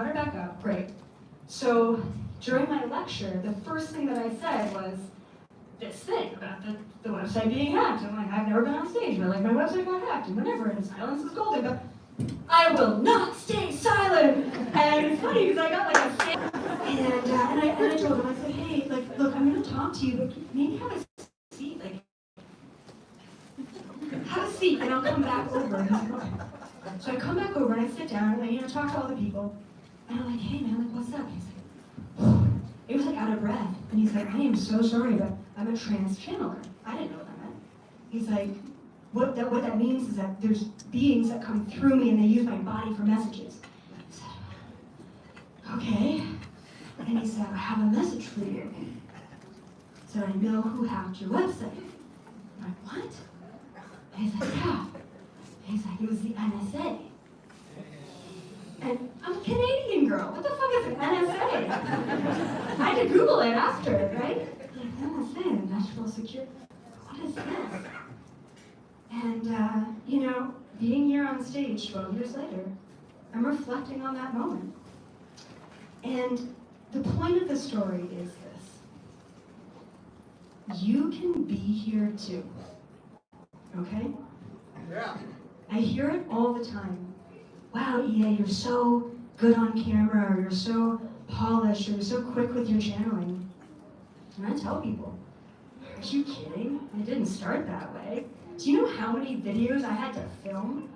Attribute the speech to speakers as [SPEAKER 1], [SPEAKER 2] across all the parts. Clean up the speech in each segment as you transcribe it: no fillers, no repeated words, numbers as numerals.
[SPEAKER 1] brought her back up, great. So during my lecture, the first thing that I said was this thing about the website being hacked. I'm like, I've never been on stage, but like my website got hacked and whatever, and silence is golden, but I will not stay silent. And it's funny because I got like a and I told him, I said, hey, like, look, I'm gonna talk to you, but maybe have a seat, like, have a seat, and I'll come back over. And he's like, okay. So I come back over and I sit down and I, talk to all the people, and I'm like, hey man, like, what's up? He's like, he was like out of breath, and he's like, I am so sorry, but I'm a trans channeler. I didn't know what that meant. He's like, what that means is that there's beings that come through me and they use my body for messages. I said, okay. And he said, I have a message for you. I said, I know who hacked your website. I'm like, what? And he's like, yeah. And he's like, it was the NSA. And I'm a Canadian girl. What the fuck is an NSA? I had to Google it after, right? Like, NSA, National Security. What is this? And, you know, being here on stage 12 years later, I'm reflecting on that moment. And the point of the story is this. You can be here too. Okay? Yeah. I hear it all the time. Wow, EA, you're so good on camera, or you're so polished, or you're so quick with your channeling. And I tell people, are you kidding? I didn't start that way. Do you know how many videos I had to film?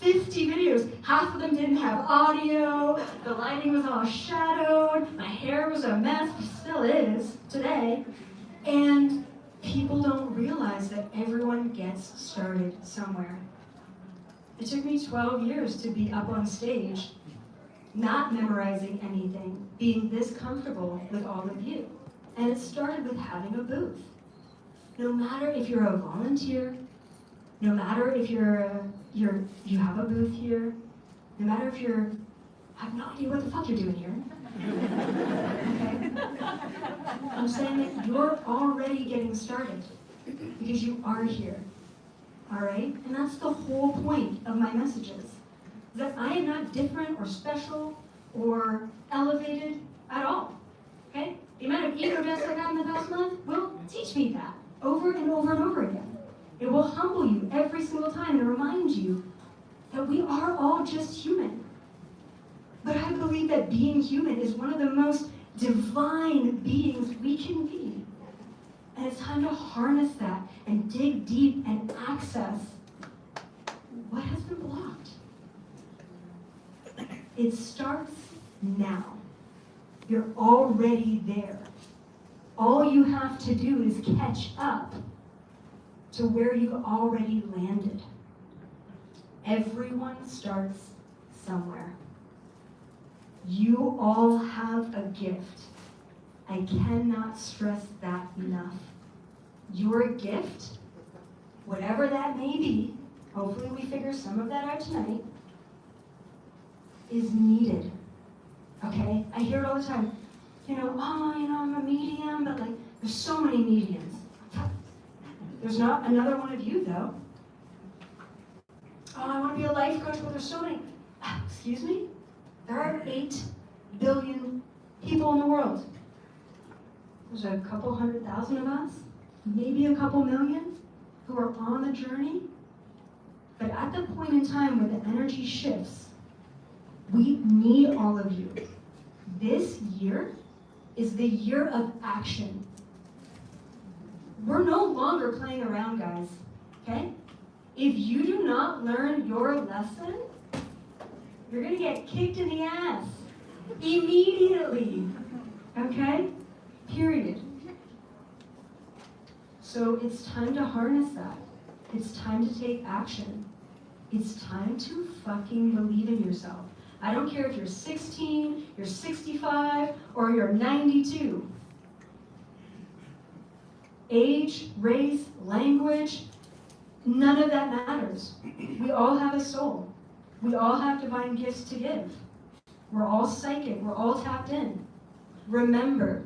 [SPEAKER 1] 50 videos. Half of them didn't have audio, the lighting was all shadowed, my hair was a mess, still is today. And people don't realize that everyone gets started somewhere. It took me 12 years to be up on stage, not memorizing anything, being this comfortable with all of you. And it started with having a booth. No matter if you're a volunteer, no matter if you have a booth here, no matter if you're, I have no idea what the fuck you're doing here. Okay? I'm saying that you're already getting started because you are here. All right? And that's the whole point of my messages. That I am not different or special or elevated at all. Okay? The amount of ego deaths I got in the past month will teach me that over and over and over again. It will humble you every single time and remind you that we are all just human. But I believe that being human is one of the most divine beings we can be. And it's time to harness that and dig deep and access what has been blocked. It starts now. You're already there. All you have to do is catch up to where you've already landed. Everyone starts somewhere. You all have a gift. I cannot stress that enough. Your gift, whatever that may be, hopefully we figure some of that out tonight, is needed. Okay? I hear it all the time. I'm a medium, but like, there's so many mediums. There's not another one of you, though. Oh, I want to be a life coach, but there's so many. Excuse me? There are 8 billion people in the world. There's a couple 100,000 of us, maybe a couple million, who are on the journey. But at the point in time where the energy shifts, we need all of you. This year is the year of action. We're no longer playing around, guys, okay? If you do not learn your lesson, you're gonna get kicked in the ass immediately, okay? Period. So it's time to harness that. It's time to take action. It's time to fucking believe in yourself. I don't care if you're 16, you're 65, or you're 92. Age, race, language, none of that matters. We all have a soul. We all have divine gifts to give. We're all psychic. We're all tapped in. Remember,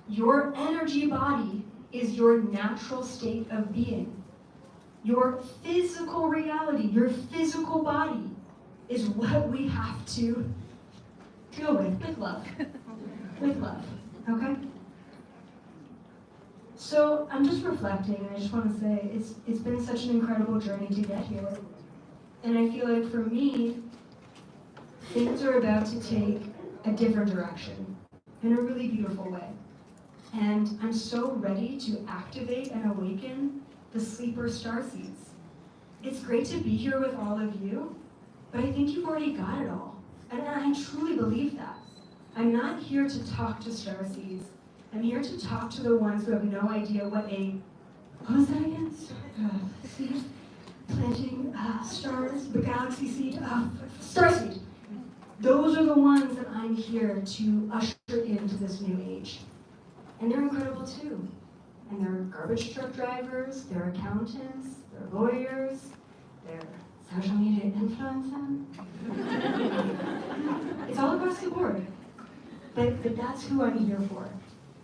[SPEAKER 1] your energy body is your natural state of being. Your physical reality, your physical body, is what we have to deal with love. With love, okay? So I'm just reflecting, and I just want to say it's been such an incredible journey to get here. And I feel like for me, things are about to take a different direction in a really beautiful way. And I'm so ready to activate and awaken the sleeper starseeds. It's great to be here with all of you, but I think you've already got it all. And I truly believe that. I'm not here to talk to starseeds. I'm here to talk to the ones who have no idea what was that again? Seed planting stars, the galaxy seed, starseed. Those are the ones that I'm here to usher into this new age. And they're incredible too. And they're garbage truck drivers, they're accountants, they're lawyers, they're social media influencers. It's all across the board. But that's who I'm here for.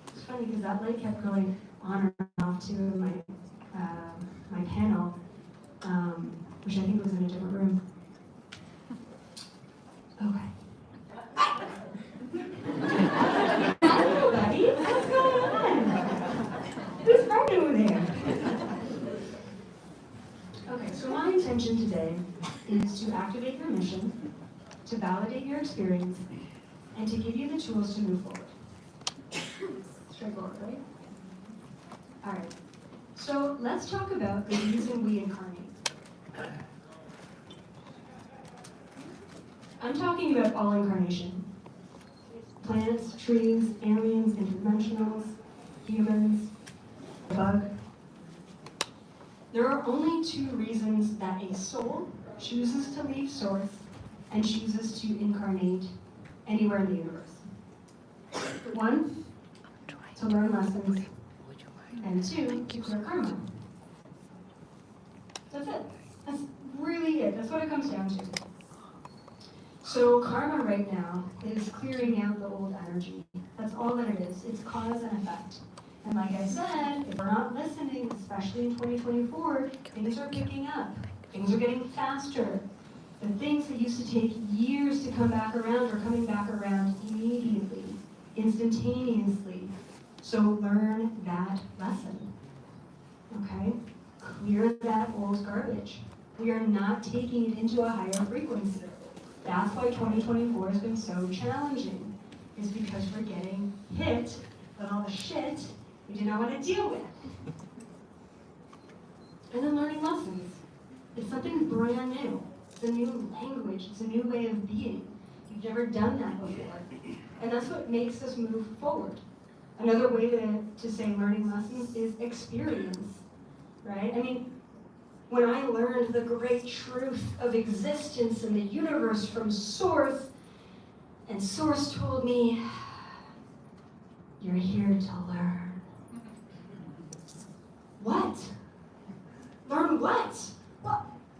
[SPEAKER 1] It's funny because that light kept going on and off too in my panel, which I think was in a different room. Okay. Hello, buddy. What's going on? Who's right over there? Okay, so my intention today is to activate your mission, to validate your experience, and to give you the tools to move forward. Straightforward, right? All right. So let's talk about the reason we incarnate. I'm talking about all incarnation. Plants, trees, aliens, interdimensionals, humans, the bug. There are only two reasons that a soul chooses to leave source and chooses to incarnate anywhere in the universe. One, to learn lessons, and two, to clear karma. That's it. That's really it. That's what it comes down to. So karma right now is clearing out the old energy. That's all that it is. It's cause and effect. And like I said, if we're not listening, especially in 2024, things are picking up. Things are getting faster. The things that used to take years to come back around are coming back around immediately, instantaneously. So learn that lesson, okay? Clear that old garbage. We are not taking it into a higher frequency. That's why 2024 has been so challenging, is because we're getting hit with all the shit we do not want to deal with. And then learning lessons. It's something brand new. It's a new language. It's a new way of being. You've never done that before. And that's what makes us move forward. Another way to say learning lessons is experience, right? I mean, when I learned the great truth of existence in the universe from Source, and Source told me, you're here to learn. What? Learn what?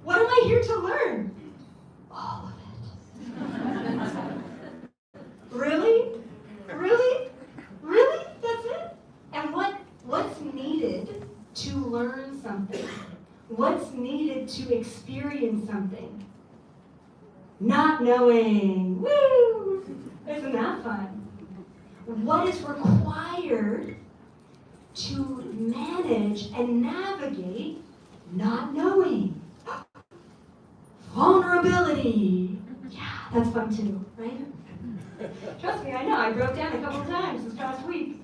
[SPEAKER 1] What am I here to learn? All of it. Really? Really? Really? That's it? And what's needed to learn something? What's needed to experience something? Not knowing. Woo! Isn't that fun? What is required to manage and navigate not knowing? Vulnerability. Yeah, that's fun too, right? Trust me, I know. I broke down a couple of times this past week.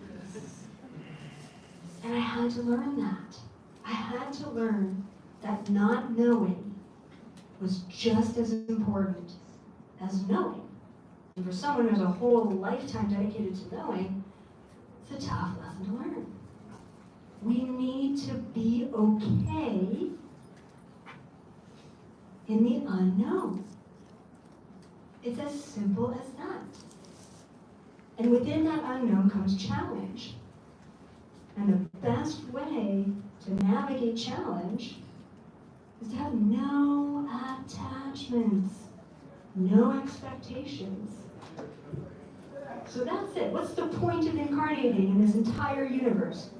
[SPEAKER 1] And I had to learn that. I had to learn that not knowing was just as important as knowing. And for someone who has a whole lifetime dedicated to knowing, it's a tough lesson to learn. We need to be okay in the unknown. It's as simple as that. And within that unknown comes challenge. And the best way to navigate challenge is to have no attachments, no expectations. So that's it. What's the point of incarnating in this entire universe?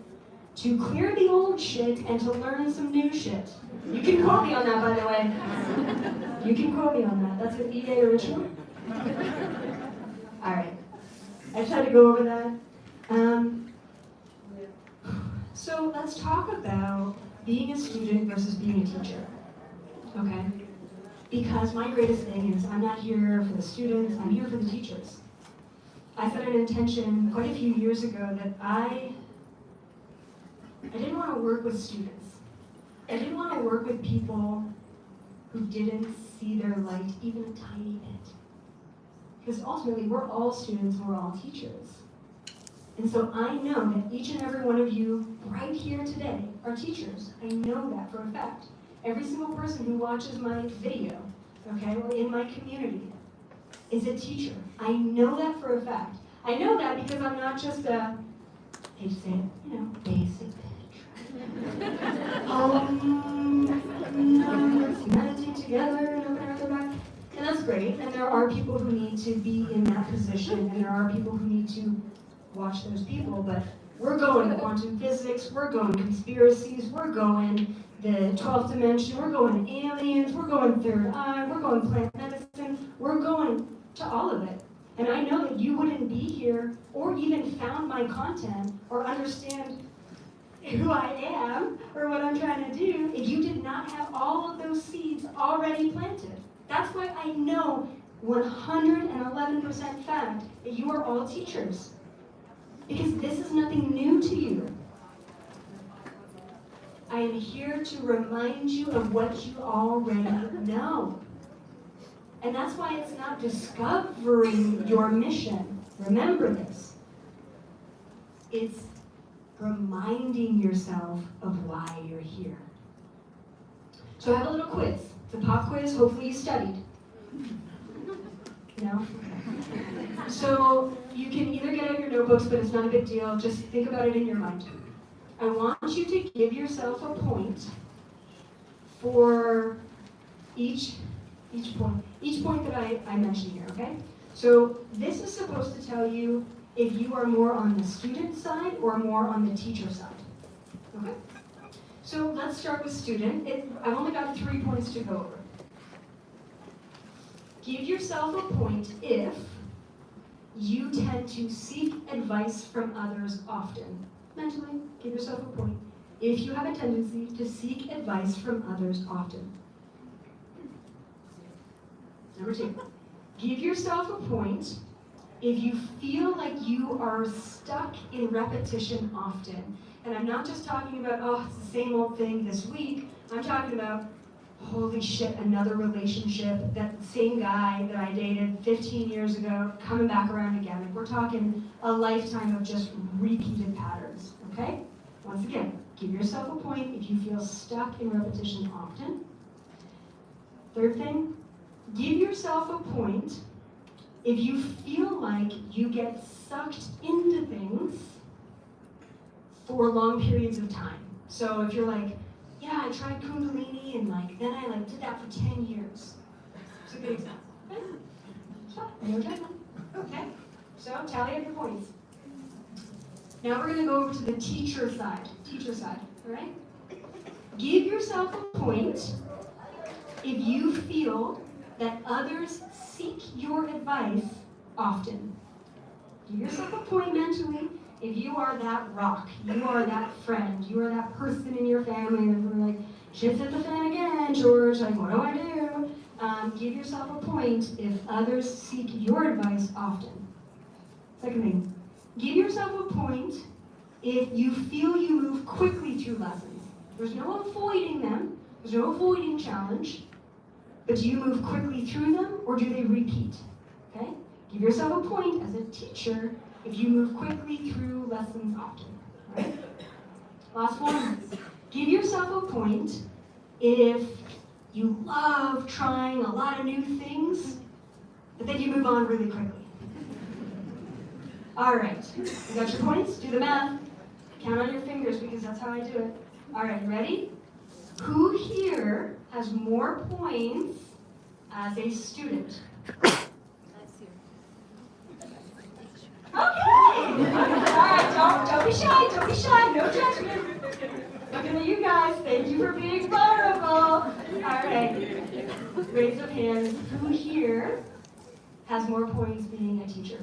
[SPEAKER 1] To clear the old shit and to learn some new shit. You can quote me on that, by the way. You can quote me on that. That's an EA original? All right. I just had to go over that. So let's talk about being a student versus being a teacher, okay? Because my greatest thing is I'm not here for the students, I'm here for the teachers. I set an intention quite a few years ago that I didn't want to work with students. I didn't want to work with people who didn't see their light even a tiny bit. Because ultimately, we're all students, we're all teachers. And so I know that each and every one of you right here today are teachers. I know that for a fact. Every single person who watches my video, okay, or in my community is a teacher. I know that for a fact. I know that because I'm not just a, they say, basic bitch. Let's meditate together and open our back. And that's great. And there are people who need to be in that position, and there are people who need to watch those people, but we're going quantum physics, we're going conspiracies, we're going the 12th dimension, we're going aliens, we're going third eye, we're going plant medicine, we're going to all of it. And I know that you wouldn't be here or even found my content or understand who I am or what I'm trying to do if you did not have all of those seeds already planted. That's why I know 111% fact that you are all teachers. Because this is nothing new to you. I am here to remind you of what you already know. And that's why it's not discovering your mission. Remember this. It's reminding yourself of why you're here. So I have a little quiz. It's a pop quiz. Hopefully you studied. No? So you can either get out your notebooks, but it's not a big deal. Just think about it in your mind. I want you to give yourself a point for each point that I mentioned here, okay? So this is supposed to tell you if you are more on the student side or more on the teacher side, okay? So let's start with student. I've only got 3 points to go over. Give yourself a point if you tend to seek advice from others often. Mentally, give yourself a point if you have a tendency to seek advice from others often. Number 2, give yourself a point if you feel like you are stuck in repetition often. And I'm not just talking about, oh, it's the same old thing this week. I'm talking about, holy shit, another relationship, that same guy that I dated 15 years ago, coming back around again. Like, we're talking a lifetime of just repeated patterns, okay? Once again, give yourself a point if you feel stuck in repetition often. Third thing, give yourself a point if you feel like you get sucked into things for long periods of time. So if you're like, yeah, I tried Kundalini and then I did that for 10 years. It's a good example. Okay? So, no judgment. Okay? So tally up your points. Now we're going to go over to the teacher side. All right? Give yourself a point if you feel that others seek your advice often. Give yourself a point mentally if you are that rock, you are that friend, you are that person in your family that we're like, shit's hit the fan again, George, like, what do I do? Give yourself a point if others seek your advice often. Second thing, give yourself a point if you feel you move quickly through lessons. There's no avoiding them, there's no avoiding challenge, but do you move quickly through them or do they repeat? Okay? Give yourself a point as a teacher if you move quickly through lessons often. Right? Last one. Give yourself a point if you love trying a lot of new things, but then you move on really quickly. All right. You got your points? Do the math. Count on your fingers because that's how I do it. All right, ready? Who here has more points as a student? Okay! Alright, don't be shy, no judgment. Looking at you guys, thank you for being vulnerable. Alright. Raise of hands. Who here has more points being a teacher?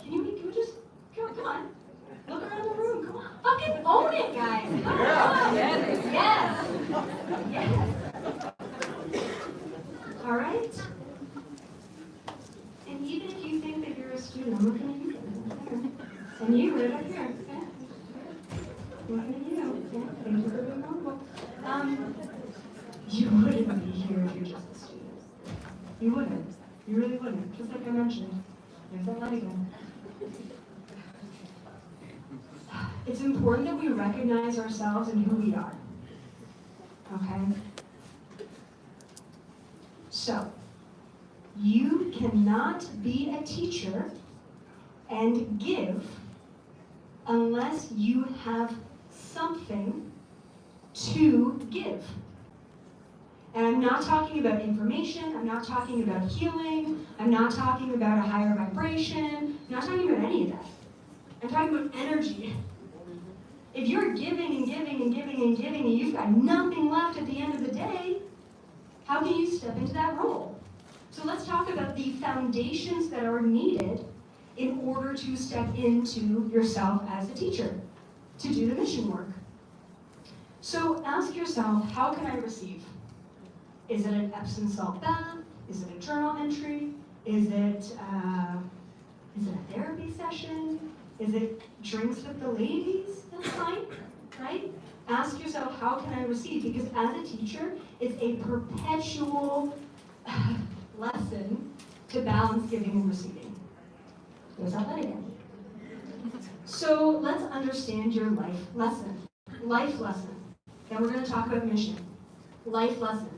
[SPEAKER 1] Can we just, come on. Look around the room. Come on. Fucking own it, guys. Come on. Yes. Yes. All right? And even if you think that you're a student, I'm looking at you. And you right up here. Yeah. Looking at you. Yeah. Thank you for being humble. You wouldn't be here if you're just a student. You wouldn't. You really wouldn't. Just like I mentioned. There's that light again. It's important that we recognize ourselves and who we are. Okay? So, you cannot be a teacher and give unless you have something to give. And I'm not talking about information, I'm not talking about healing, I'm not talking about a higher vibration, I'm not talking about any of that. I'm talking about energy. If you're giving and giving and giving and giving and you've got nothing left at the end of the day, how can you step into that role? So let's talk about the foundations that are needed in order to step into yourself as a teacher, to do the mission work. So ask yourself, how can I receive? Is it an Epsom salt bath? Is it a journal entry? Is it a therapy session? Is it drinks with the ladies? That's fine, right? Ask yourself, how can I receive? Because as a teacher, it's a perpetual lesson to balance giving and receiving. There's that again. So let's understand your life lesson. Life lesson. Then we're going to talk about mission. Life lesson.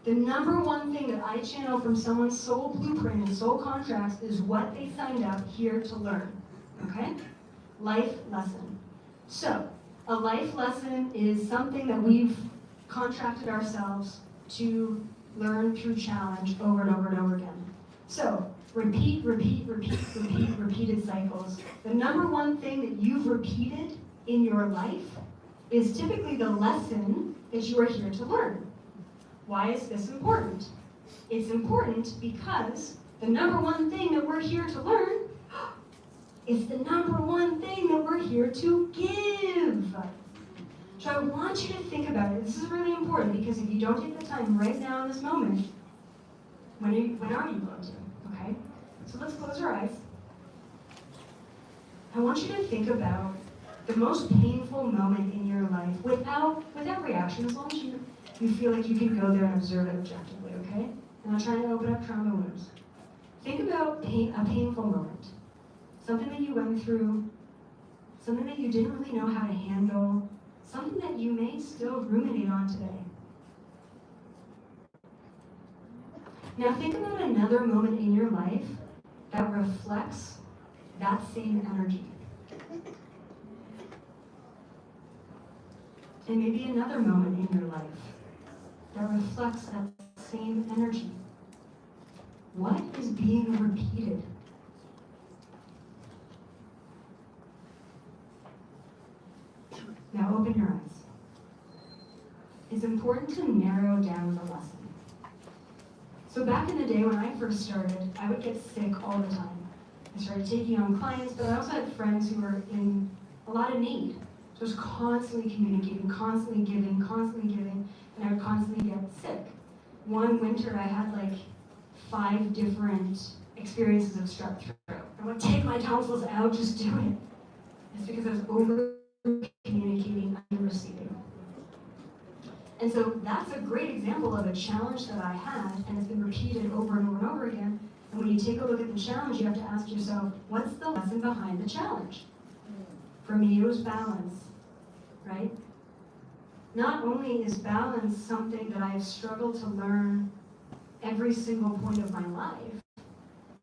[SPEAKER 1] The number one thing that I channel from someone's soul blueprint and soul contracts is what they signed up here to learn. Okay? Life lesson. So, a life lesson is something that we've contracted ourselves to learn through challenge over and over and over again. So, repeated cycles. The number one thing that you've repeated in your life is typically the lesson that you are here to learn. Why is this important? It's important because the number one thing that we're here to learn is the number one thing that we're here to give. So I want you to think about it. This is really important because if you don't take the time right now in this moment, when are you going to? Okay? So let's close our eyes. I want you to think about the most painful moment in your life without reaction, as long as you feel like you can go there and observe it objectively, okay? I'm not trying to open up trauma wounds. Think about a painful moment. Something that you went through, something that you didn't really know how to handle, something that you may still ruminate on today. Now think about another moment in your life that reflects that same energy. And maybe another moment in your life that reflects that same energy. What is being repeated? Now open your eyes. It's important to narrow down the lesson. So back in the day when I first started, I would get sick all the time. I started taking on clients, but I also had friends who were in a lot of need. So I was constantly communicating, constantly giving, and I would constantly get sick. One winter I had like 5 different experiences of strep throat. I would take my tonsils out, just do it. It's because I was over-communicating, under-receiving. And so that's a great example of a challenge that I had, and it's been repeated over and over and over again. And when you take a look at the challenge, you have to ask yourself, what's the lesson behind the challenge? For me, it was balance, right? Not only is balance something that I've struggled to learn every single point of my life,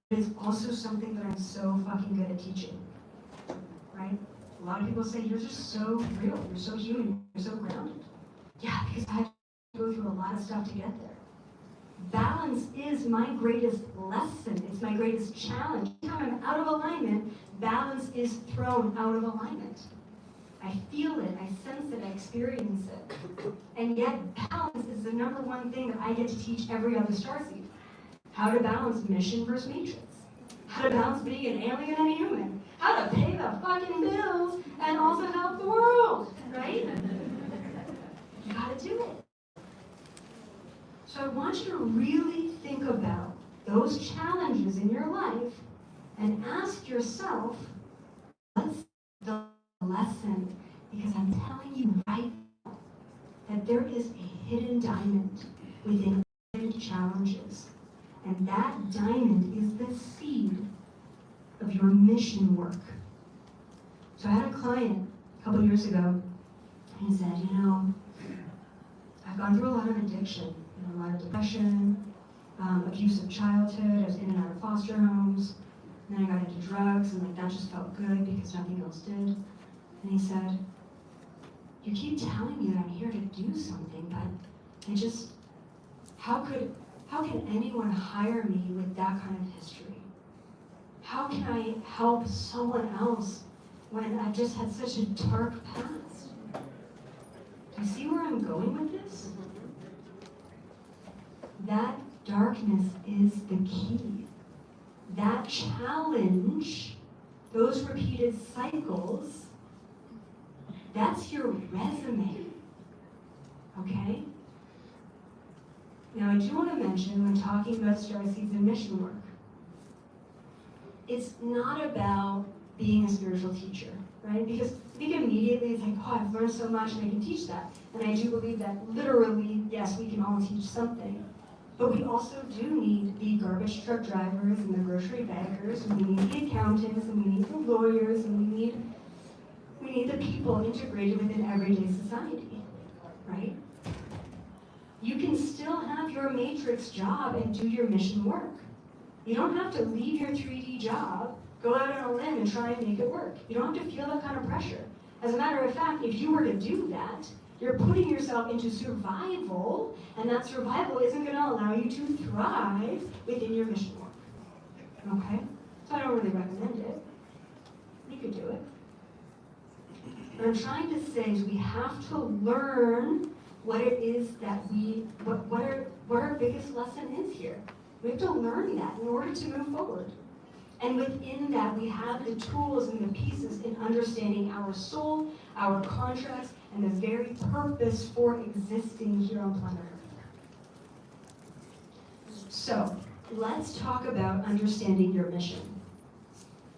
[SPEAKER 1] but it's also something that I'm so fucking good at teaching, right? A lot of people say, you're just so real, you're so human, you're so grounded. Yeah, because I had to go through a lot of stuff to get there. Balance is my greatest lesson. It's my greatest challenge. Anytime I'm out of alignment, balance is thrown out of alignment. I feel it, I sense it, I experience it. And yet balance is the number one thing that I get to teach every other starseed. How to balance mission versus matrix. How to balance being an alien and a human. How to pay the fucking bills and also help the world, right? You gotta do it. So I want you to really think about those challenges in your life and ask yourself, what's the lesson? Because I'm telling you right now that there is a hidden diamond within challenges. And that diamond is the seed of your mission work. So I had a client a couple years ago, and he said, you know, I've gone through a lot of addiction, a lot of depression, abusive childhood, I was in and out of foster homes, and then I got into drugs, and like that just felt good because nothing else did. And he said, you keep telling me that I'm here to do something, but I just, how can anyone hire me with that kind of history? How can I help someone else when I've just had such a dark past? Do you see where I'm going with this? That darkness is the key. That challenge, those repeated cycles, that's your resume, okay? Now, I do want to mention, when talking about starseeds and mission work, it's not about being a spiritual teacher, right? Because I think immediately it's like, oh, I've learned so much and I can teach that. And I do believe that literally, yes, we can all teach something. But we also do need the garbage truck drivers and the grocery baggers, and we need the accountants, and we need the lawyers, and we need the people integrated within everyday society, right? You can still have your matrix job and do your mission work. You don't have to leave your 3D job, go out on a limb and try and make it work. You don't have to feel that kind of pressure. As a matter of fact, if you were to do that, you're putting yourself into survival, and that survival isn't going to allow you to thrive within your mission work. Okay? So I don't really recommend it. You could do it. What I'm trying to say is we have to learn what it is that what our biggest lesson is here. We have to learn that in order to move forward. And within that, we have the tools and the pieces in understanding our soul, our contracts, and the very purpose for existing here on planet Earth. So, let's talk about understanding your mission.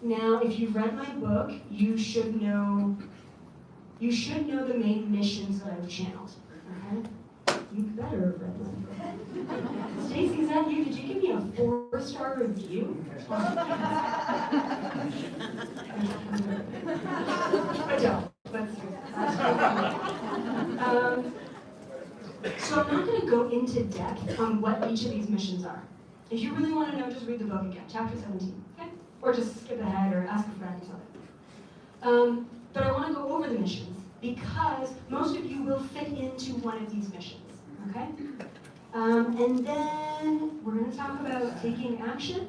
[SPEAKER 1] Now, if you've read my book, you should know the main missions that I've channeled. Okay? You better have read my book. Stacey, is that you? Did you give me a 4-star review? I don't. So I'm not going to go into depth on what each of these missions are. If you really want to know, just read the book again, chapter 17, okay? Or just skip ahead or ask a friend or something. But I want to go over the missions because most of you will fit into one of these missions, okay? And then we're going to talk about taking action,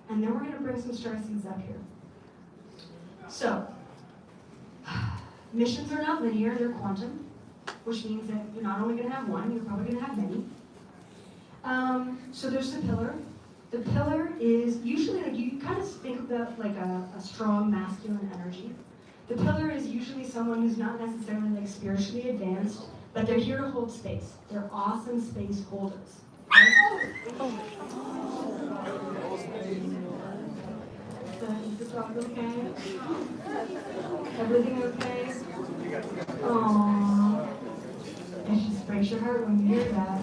[SPEAKER 1] and then we're going to bring some starseeds up here. So, missions are not linear, they're quantum, which means that you're not only going to have one, you're probably going to have many. So there's the pillar. The pillar is usually, like, you kind of think about like a strong masculine energy. The pillar is usually someone who's not necessarily like spiritually advanced, but they're here to hold space. They're awesome space holders. Right? Is the dog okay? Everything okay? Aww. It just breaks your heart when you hear that.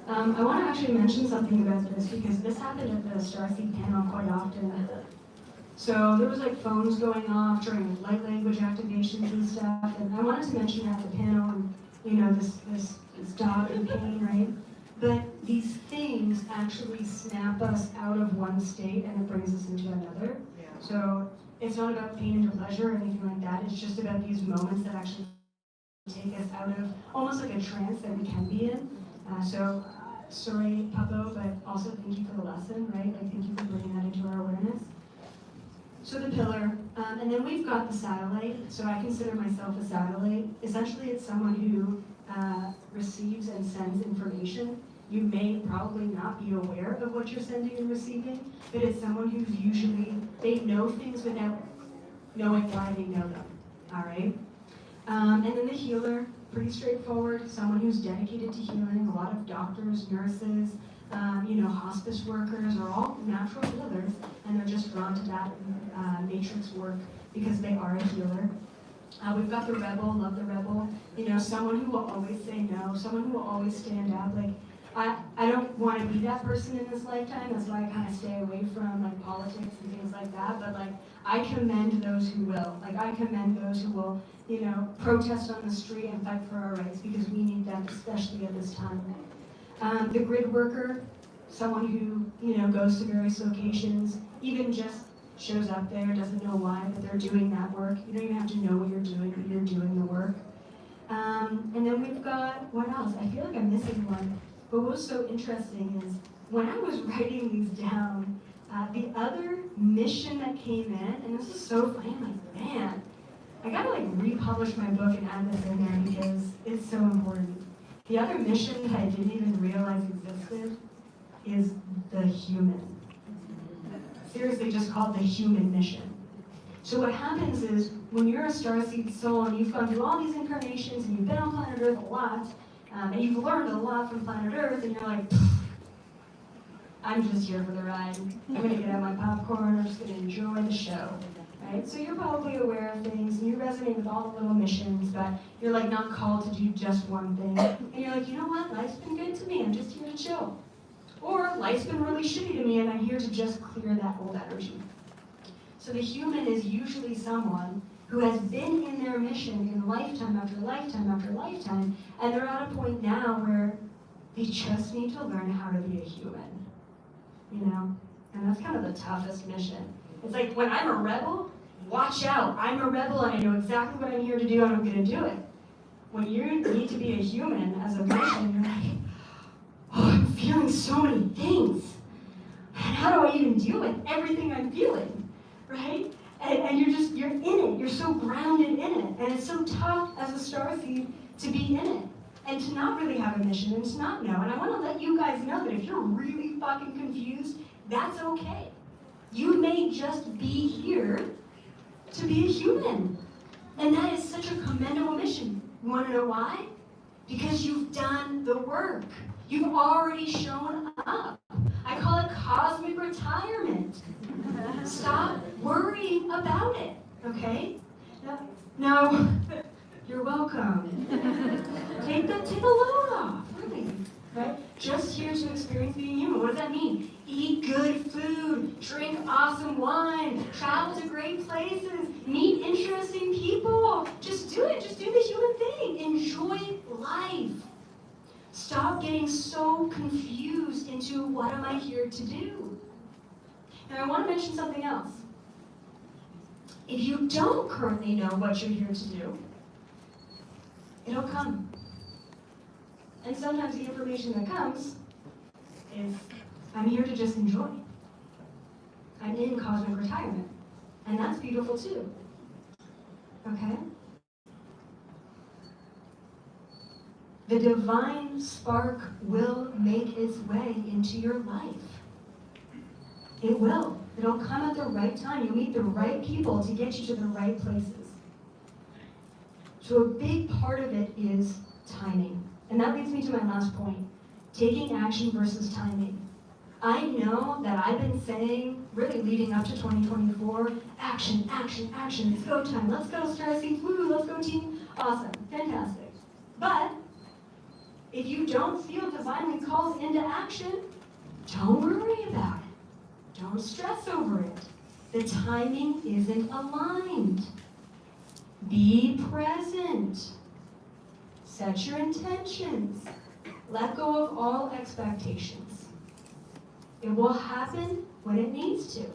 [SPEAKER 1] I want to actually mention something about this because this happened at the Starseed panel quite often. So there was like phones going off during light language activations and stuff, and I wanted to mention that at the panel, and you know, this dog in pain, right? But these things actually snap us out of one state and it brings us into another. So it's not about pain into pleasure or anything like that. It's just about these moments that actually take us out of almost like a trance that we can be in. Sorry, Pablo, but also thank you for the lesson, right? Like, thank you for bringing that into our awareness. So the pillar, and then we've got the satellite. So I consider myself a satellite. Essentially, it's someone who receives and sends information. You may probably not be aware of what you're sending and receiving, but it's someone who's usually, they know things without knowing why they know them, all right? And then the healer, pretty straightforward, someone who's dedicated to healing. A lot of doctors, nurses, hospice workers are all natural healers, and they're just drawn to that matrix work because they are a healer. We've got the rebel, love the rebel, someone who will always say no, someone who will always stand up. Like, I don't want to be that person in this lifetime. That's why I kind of stay away from like politics and things like that. But like, I commend those who will. Like, I commend those who will, protest on the street and fight for our rights because we need them, especially at this time. The grid worker, someone who, goes to various locations, even just shows up there, doesn't know why, but they're doing that work. You don't even have to know what you're doing, but you're doing the work. And then we've got, what else? I feel like I'm missing one. But what was so interesting is when I was writing these down, the other mission that came in, and this is so funny, I'm like, man, I gotta like republish my book and add this in there because it's so important. The other mission that I didn't even realize existed is the human. Seriously, just called the human mission. So what happens is when you're a starseed soul and you've gone through all these incarnations and you've been on planet Earth a lot, and you've learned a lot from planet Earth, and you're like, I'm just here for the ride. I'm gonna get out my popcorn, I'm just gonna enjoy the show. Right? So you're probably aware of things, and you resonate with all the little missions, but you're like not called to do just one thing. And you're like, you know what, life's been good to me, I'm just here to chill. Or life's been really shitty to me, and I'm here to just clear that old energy. So the human is usually someone who has been in their mission in lifetime after lifetime after lifetime, and they're at a point now where they just need to learn how to be a human, And that's kind of the toughest mission. It's like, when I'm a rebel, watch out, I'm a rebel and I know exactly what I'm here to do and I'm gonna do it. When you need to be a human as a mission, you're like, oh, I'm feeling so many things. And how do I even deal with everything I'm feeling, right? And you're in it, you're so grounded in it. And it's so tough as a starseed to be in it. And to not really have a mission and to not know. And I want to let you guys know that if you're really fucking confused, that's okay. You may just be here to be a human. And that is such a commendable mission. You want to know why? Because you've done the work. You've already shown up. I call it cosmic retirement. Stop worrying about it, okay? No, you're welcome. Take the load off, really, right? Just here to experience being human. What does that mean? Eat good food, drink awesome wine, travel to great places, meet interesting people. Just do it. Just do the human thing. Enjoy life. Stop getting so confused into what am I here to do? Now I want to mention something else. If you don't currently know what you're here to do, it'll come. And sometimes the information that comes is, I'm here to just enjoy. I'm in cosmic retirement. And that's beautiful too. Okay? The divine spark will make its way into your life. It will. It'll come at the right time. You'll meet the right people to get you to the right places. So a big part of it is timing. And that leads me to my last point, taking action versus timing. I know that I've been saying, really leading up to 2024, action, action, action, it's go time, let's go Starseeds, woo, let's go team, awesome, fantastic. But if you don't feel divinely called into action, don't worry about it. Don't stress over it. The timing isn't aligned. Be present. Set your intentions. Let go of all expectations. It will happen when it needs to.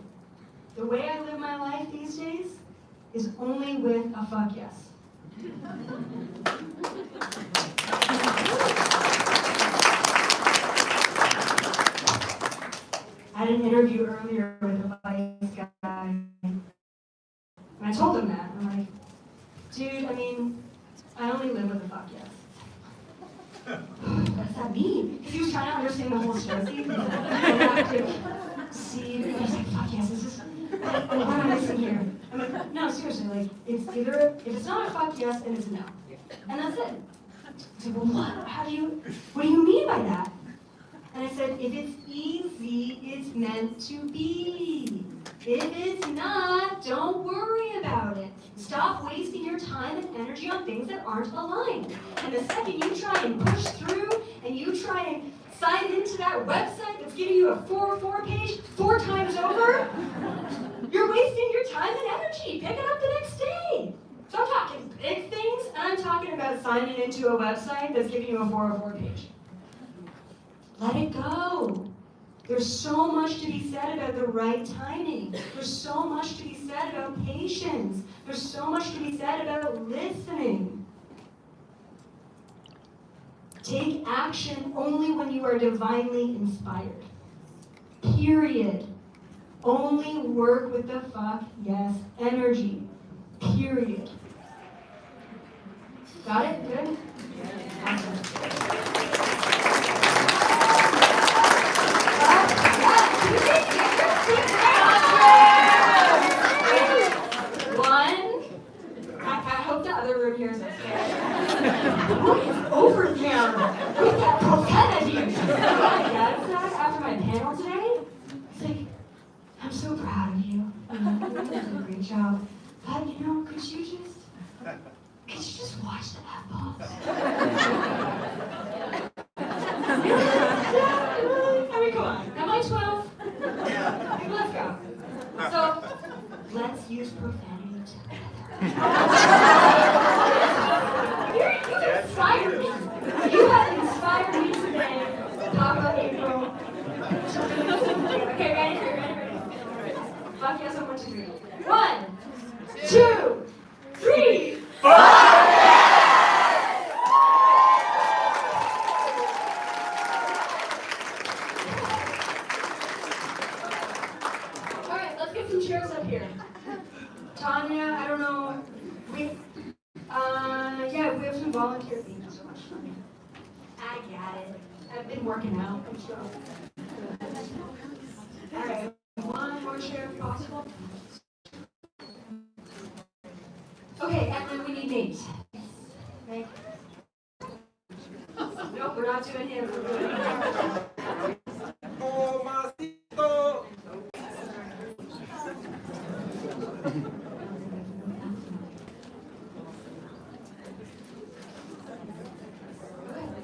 [SPEAKER 1] The way I live my life these days is only with a fuck yes. I had an interview earlier with a vice guy, dude, I mean, I only live with a fuck yes. What does that mean? Because he was trying to understand the whole show. See, he's like, fuck yes, this is, what am I missing here? I'm like, no, seriously, like, it's either, if it's not a fuck yes, then it's a no. And that's it. I said, well, what do you mean by that? And I said, if it's easy, it's meant to be. If it's not, don't worry about it. Stop wasting your time and energy on things that aren't aligned. And the second you try and push through and you try and sign into that website that's giving you a 404 page 4 times over, you're wasting your time and energy. Pick it up the next day. So I'm talking big things, and I'm talking about signing into a website that's giving you a 404 page. Let it go. There's so much to be said about the right timing. There's so much to be said about patience. There's so much to be said about listening. Take action only when you are divinely inspired. Period. Only work with the fuck yes energy. Period. Got it? Good? Awesome. I hope the other room hears us. Who is over there with that profanity? Dad said after my panel today, he's like, I'm so proud of you. You did a great job. But could you just watch the F-balls? I mean, come on. Am I 12? Yeah. Let's go. So, let's use profanity together. You inspired me. You have inspired me today, Papa April. Okay, ready? Fuck yes, I want to do. 1, 2, 3. Alright, let's get some chairs up here. Tanya, I don't know. We have some volunteers. Thank you so much, Tanya. I got it. I've been working out, so. Alright, one more chair if possible. Okay, and then we need names. Okay. Nope, we're not doing him. We're doing him.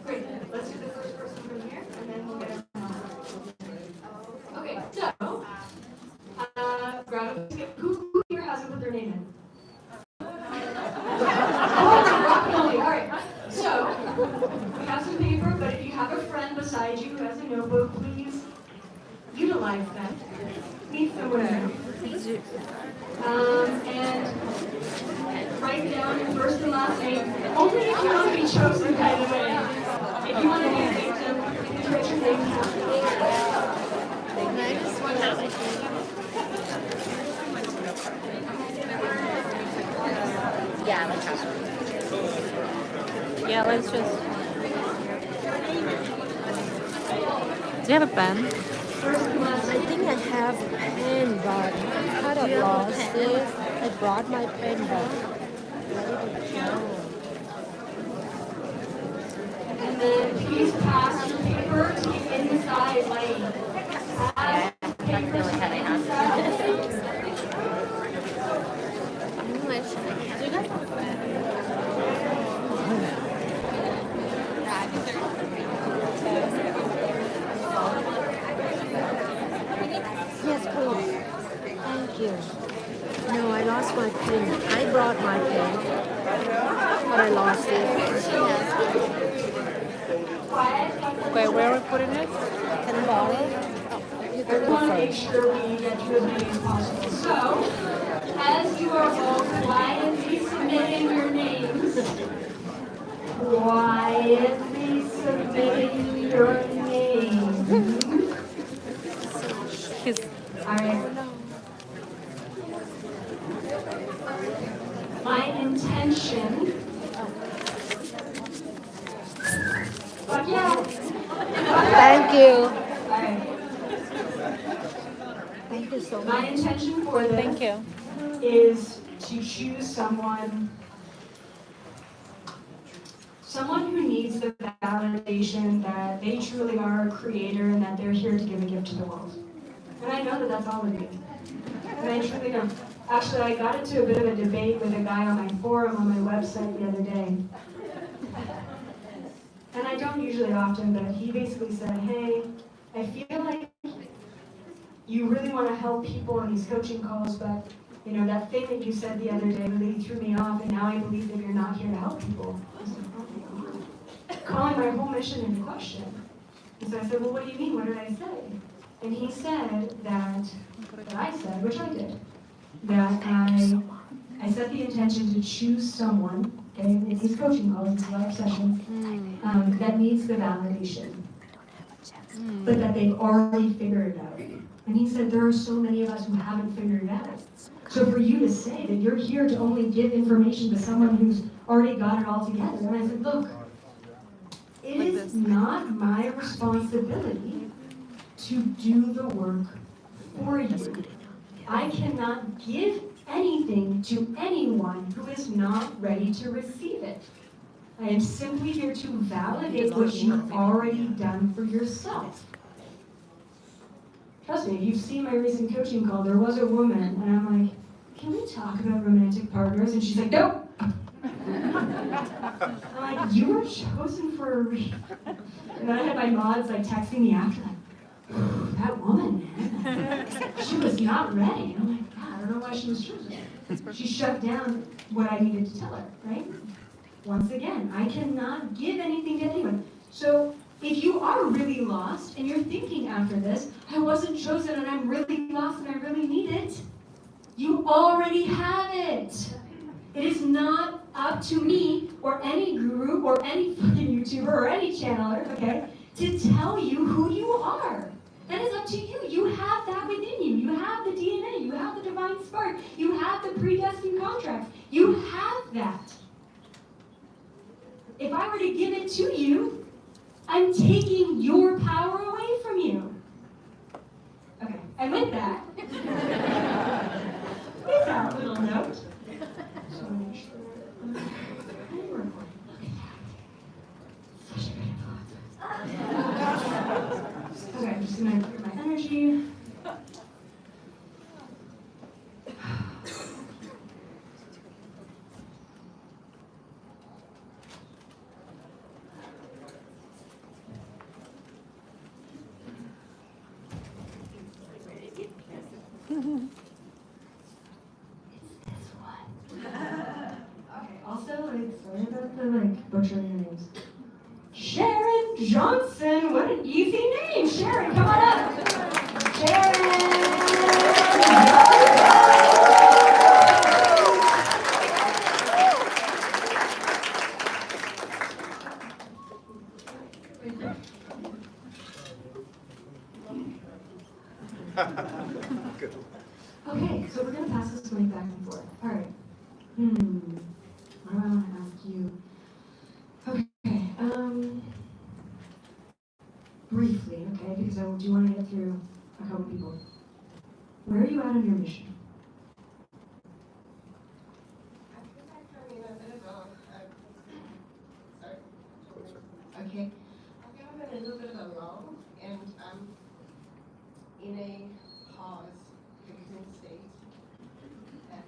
[SPEAKER 1] Great. Let's do the first person from here, and then we'll get it. Okay, so, who here hasn't put their name in? Alright, so, we have some paper, but if you have a friend beside you who has a notebook, please utilize that. Meet someone new. And write down your first and last name. Only if you want to be chosen, by the way. If you want to be a victim, you can write your name down.
[SPEAKER 2] Yeah, let's just. Do you have a pen?
[SPEAKER 3] I think I have a pen, but I kind of lost it. I brought my pen, but
[SPEAKER 1] And then please pass your paper to the inside lane. Pass paper to the inside lane.
[SPEAKER 3] yes, please. Thank you. No, I lost my pen. I brought my pen, but I lost it.
[SPEAKER 2] Wait, where are we putting it?
[SPEAKER 3] Can I borrow it?
[SPEAKER 1] I want to make sure we get through as many as possible. So, as you are all quietly submitting your names, quietly submitting your names. All right. My intention
[SPEAKER 3] you so
[SPEAKER 1] My
[SPEAKER 3] much.
[SPEAKER 1] intention for this
[SPEAKER 2] Thank you.
[SPEAKER 1] is to choose someone who needs the validation that they truly are a creator and that they're here to give a gift to the world. And I know that that's all of you. And I truly know. Actually, I got into a bit of a debate with a guy on my forum on my website the other day. And I don't usually often, but he basically said, hey, I feel like you really want to help people in these coaching calls, but you know, that thing that you said the other day really threw me off, and now I believe that you're not here to help people. I was like, oh my God. Calling my whole mission into question. And so I said, well, what do you mean? What did I say? And he said that I said, which I did, that I set the intention to choose someone, okay, in these coaching calls, these live sessions, that needs the validation, but that they've already figured it out. And he said, there are so many of us who haven't figured it out. So for you to say that you're here to only give information to someone who's already got it all together, and I said, look, it is not my responsibility to do the work for you. I cannot give anything to anyone who is not ready to receive it. I am simply here to validate what you've already done for yourself. Trust me, if you've seen my recent coaching call, there was a woman, and I'm like, can we talk about romantic partners? And she's like, nope. I'm like, you were chosen for a reason. And then I had my mods like texting me after, like, that woman, man, she was not ready. And I'm like, God, I don't know why she was chosen. She shut down what I needed to tell her, right? Once again, I cannot give anything to anyone. So if you are really lost and you're thinking after this, I wasn't chosen and I'm really lost and I really need it, you already have it. It is not up to me or any guru or any fucking YouTuber or any channeler, okay, to tell you who you are. That is up to you. You have that within you. You have the DNA. You have the divine spark. You have the predestined contracts. You have that. If I were to give it to you, I'm taking your power away from you. Okay, and with that, with that little note, just want to make sure I'm recording. Look at that. Such a good influence. Okay, I'm just going to clear my energy. Sorry about the butchering your names. Sharon Johnson, what an easy name. Sharon, come on up. Sharon. Okay, so we're gonna pass this mic back and forth. All right. What do I want to ask you? Okay, briefly, okay, because I do want to get through a couple people. Where are you at on your mission?
[SPEAKER 4] I think I'm in a bit of okay. I think I'm in a little bit of a lull, and I'm in a pause, fixing state, and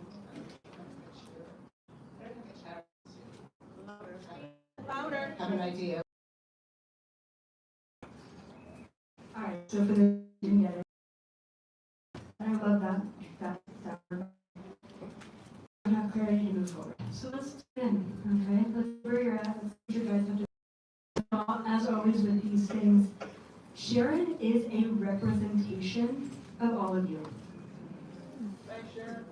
[SPEAKER 4] louder. Have an idea.
[SPEAKER 1] All right. So for the didn't get it, I love that. I have clarity to move forward. So let's begin. Okay. Let's where you're at. Let's see what you guys have to. As always with these things, Sharon is a representation of all of you.
[SPEAKER 4] Thanks, Sharon.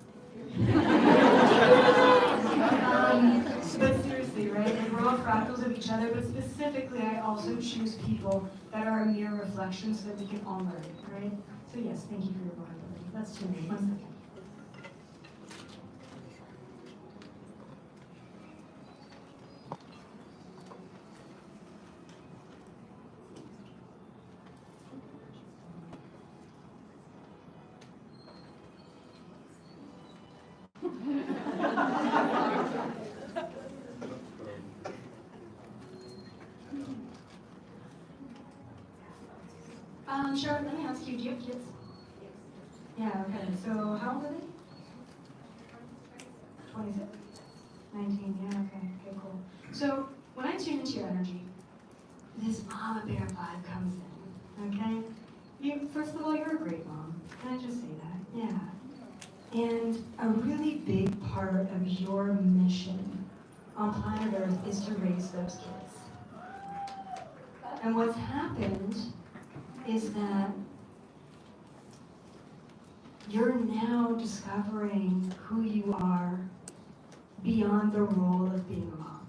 [SPEAKER 1] But seriously, right? And we're all fractals of each other, but specifically, I also choose people that are a mere reflection so that we can all learn, right? So yes, thank you for your vulnerability. That's too many. 1 second. Charlotte, let me ask you, do you have kids? Yeah, okay. So how old are they? 26? 19, yeah, okay, cool. So when I tune into your energy, this mama bear vibe comes in, okay? First of all, you're a great mom. Can I just say that? Yeah. And a really big part of your mission on planet Earth is to raise those kids. And what's happened is that you're now discovering who you are beyond the role of being a mom.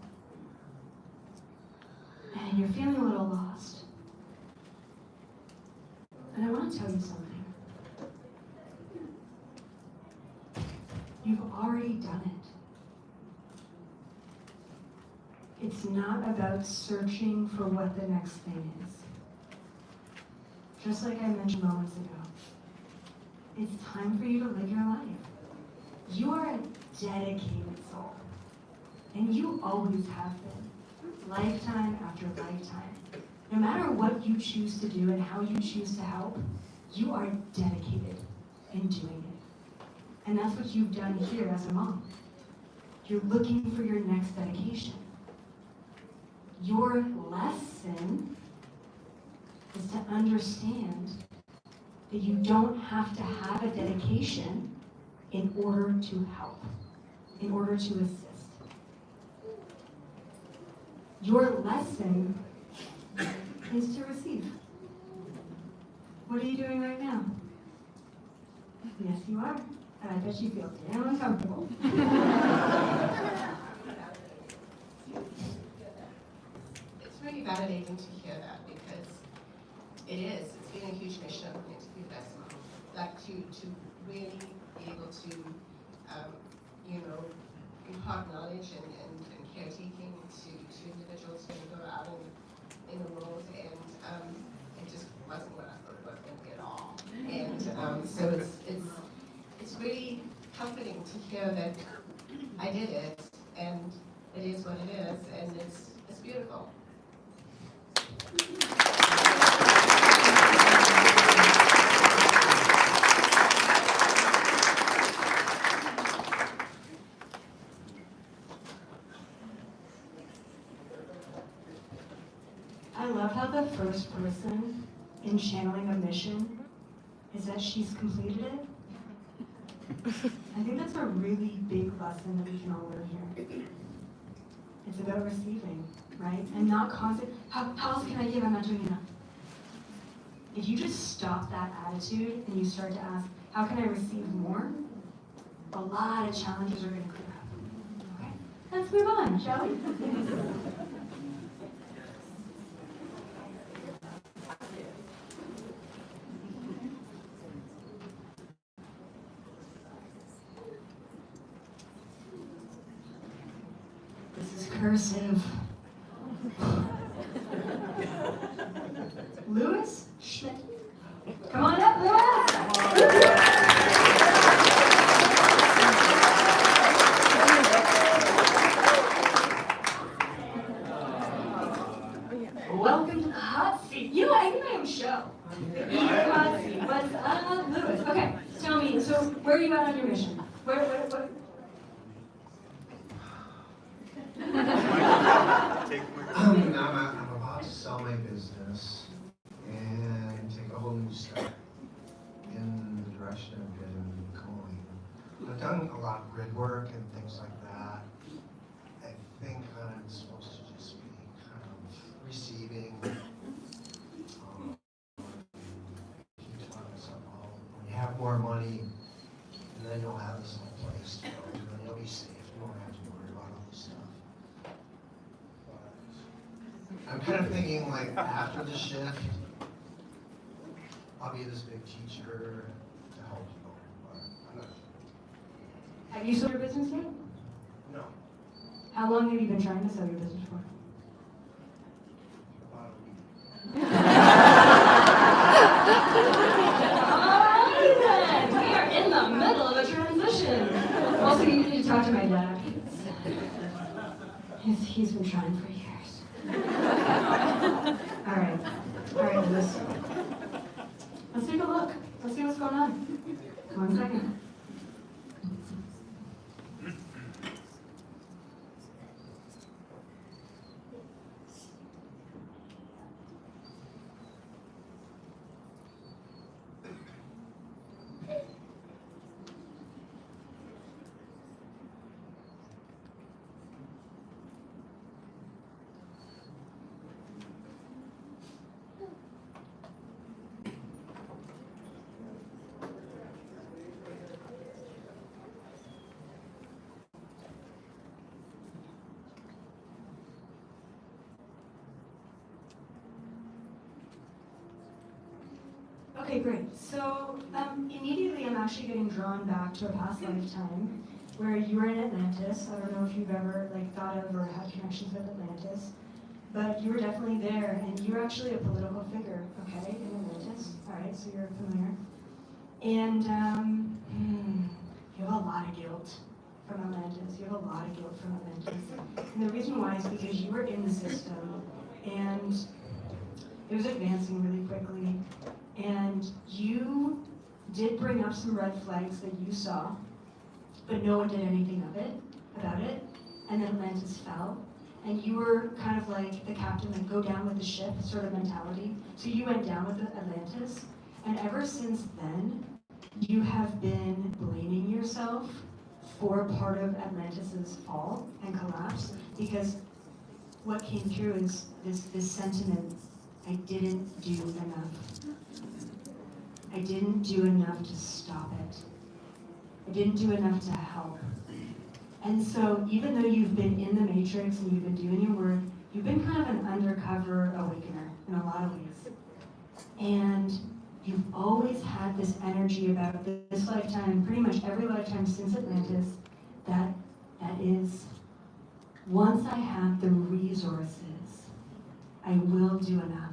[SPEAKER 1] And you're feeling a little lost. And I want to tell you something. You've already done it. It's not about searching for what the next thing is. Just like I mentioned moments ago. It's time for you to live your life. You are a dedicated soul. And you always have been. Lifetime after lifetime. No matter what you choose to do and how you choose to help, you are dedicated in doing it. And that's what you've done here as a mom. You're looking for your next dedication. Your lesson is to understand that you don't have to have a dedication in order to help, in order to assist. Your lesson is to receive. What are you doing right now? Yes, you are. And I bet you feel damn uncomfortable.
[SPEAKER 4] It's really validating to hear that because it's been a huge mission for me to be the best mom. Like to really be able to, impart knowledge and caretaking to individuals who go out in the world, and it just wasn't what I thought it was going to be at all. And so it's really comforting to hear that I did it, and it is what it is, and it's beautiful.
[SPEAKER 1] I love how the first person in channeling a mission is that she's completed it. I think that's a really big lesson that we can all learn here. It's about receiving, right? And not constant, how else can I give? I'm not doing enough. If you just stop that attitude and you start to ask, how can I receive more? A lot of challenges are going to clear up. Okay, let's move on, shall we? This is cursive. Lewis Schmidt. Come on up, Lewis! Welcome to the hot seat. You know, I think I have a show. Your hot seat. What's up, Lewis? Okay, tell me, so where are you at on your mission? What?
[SPEAKER 5] I'm about to sell my business and take a whole new step in the direction I've been going. I've done a lot of grid work and things like that. I think I'm supposed to just be kind of receiving. Keep telling myself, oh, when you have more money, and then you'll have this whole place to go to, and you'll be safe. You won't have to worry about all this stuff. I'm kind of thinking like after the shift, I'll be this big teacher to help people, but I'm not sure.
[SPEAKER 1] Have you sold your business yet?
[SPEAKER 5] No,
[SPEAKER 1] How long have you been trying to sell your business for?
[SPEAKER 5] about a week.
[SPEAKER 1] Alright then, we are in the middle of a transition. Well, so you my dad. He's been trying for years. All right, let's take a look. Let's see what's going on. 1 second. Okay, great. So immediately I'm actually getting drawn back to a past lifetime where you were in Atlantis. I don't know if you've ever thought of or had connections with Atlantis, but you were definitely there, and you're actually a political figure, okay, in Atlantis. All right, so you're familiar. And you have a lot of guilt from Atlantis. You have a lot of guilt from Atlantis. And the reason why is because you were in the system, and it was advancing really quickly. And you did bring up some red flags that you saw, but no one did anything about it. And then Atlantis fell. And you were kind of like the captain, like go down with the ship sort of mentality. So you went down with the Atlantis. And ever since then, you have been blaming yourself for part of Atlantis's fall and collapse, because what came through is this sentiment, I didn't do enough. I didn't do enough to stop it. I didn't do enough to help. And so even though you've been in the matrix and you've been doing your work, you've been kind of an undercover awakener in a lot of ways. And you've always had this energy about this lifetime, pretty much every lifetime since Atlantis, that is, once I have the resources, I will do enough.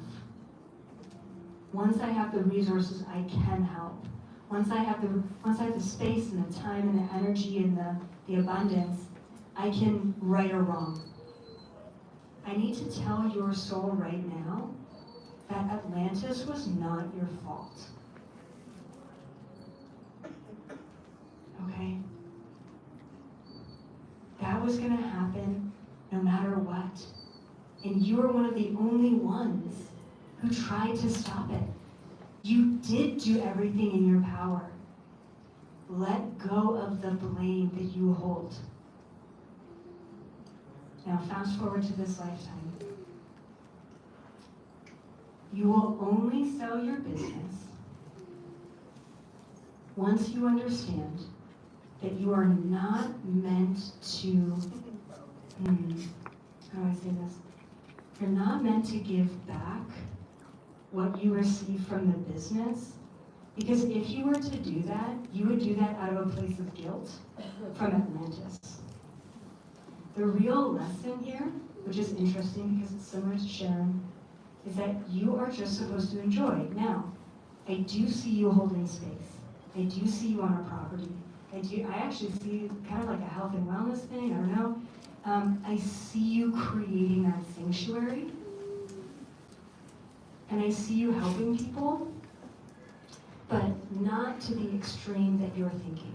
[SPEAKER 1] Once I have the resources, I can help. Once I have the space and the time and the energy and the abundance, I can right or wrong. I need to tell your soul right now that Atlantis was not your fault. Okay? That was gonna happen no matter what. And you are one of the only ones who tried to stop it. You did do everything in your power. Let go of the blame that you hold. Now fast forward to this lifetime. You will only sell your business once you understand that you are not meant to, how do I say this? You're not meant to give back what you receive from the business, because if you were to do that, you would do that out of a place of guilt from Atlantis. The real lesson here, which is interesting because it's similar to Sharon, is that you are just supposed to enjoy. Now, I do see you holding space. I do see you on a property. I actually see kind of like a health and wellness thing, I don't know. I see you creating that sanctuary. And I see you helping people, but not to the extreme that you're thinking,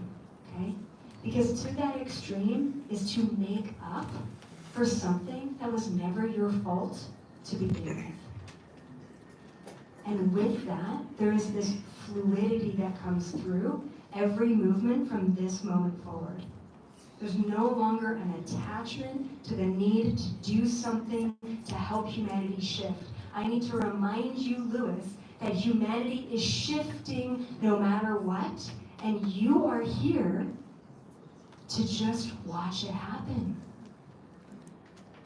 [SPEAKER 1] okay? Because to that extreme is to make up for something that was never your fault to begin with. And with that, there is this fluidity that comes through every movement from this moment forward. There's no longer an attachment to the need to do something to help humanity shift. I need to remind you, Lewis, that humanity is shifting no matter what, and you are here to just watch it happen,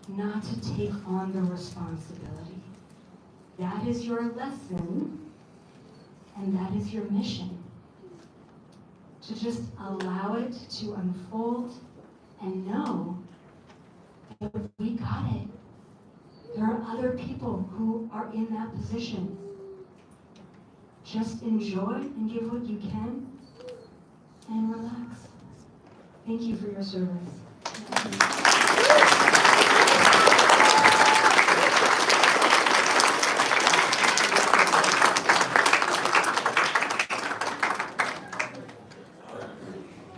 [SPEAKER 1] not to take on the responsibility. That is your lesson, and that is your mission. To just allow it to unfold and know that we got it. There are other people who are in that position. Just enjoy and give what you can and relax. Thank you for your service.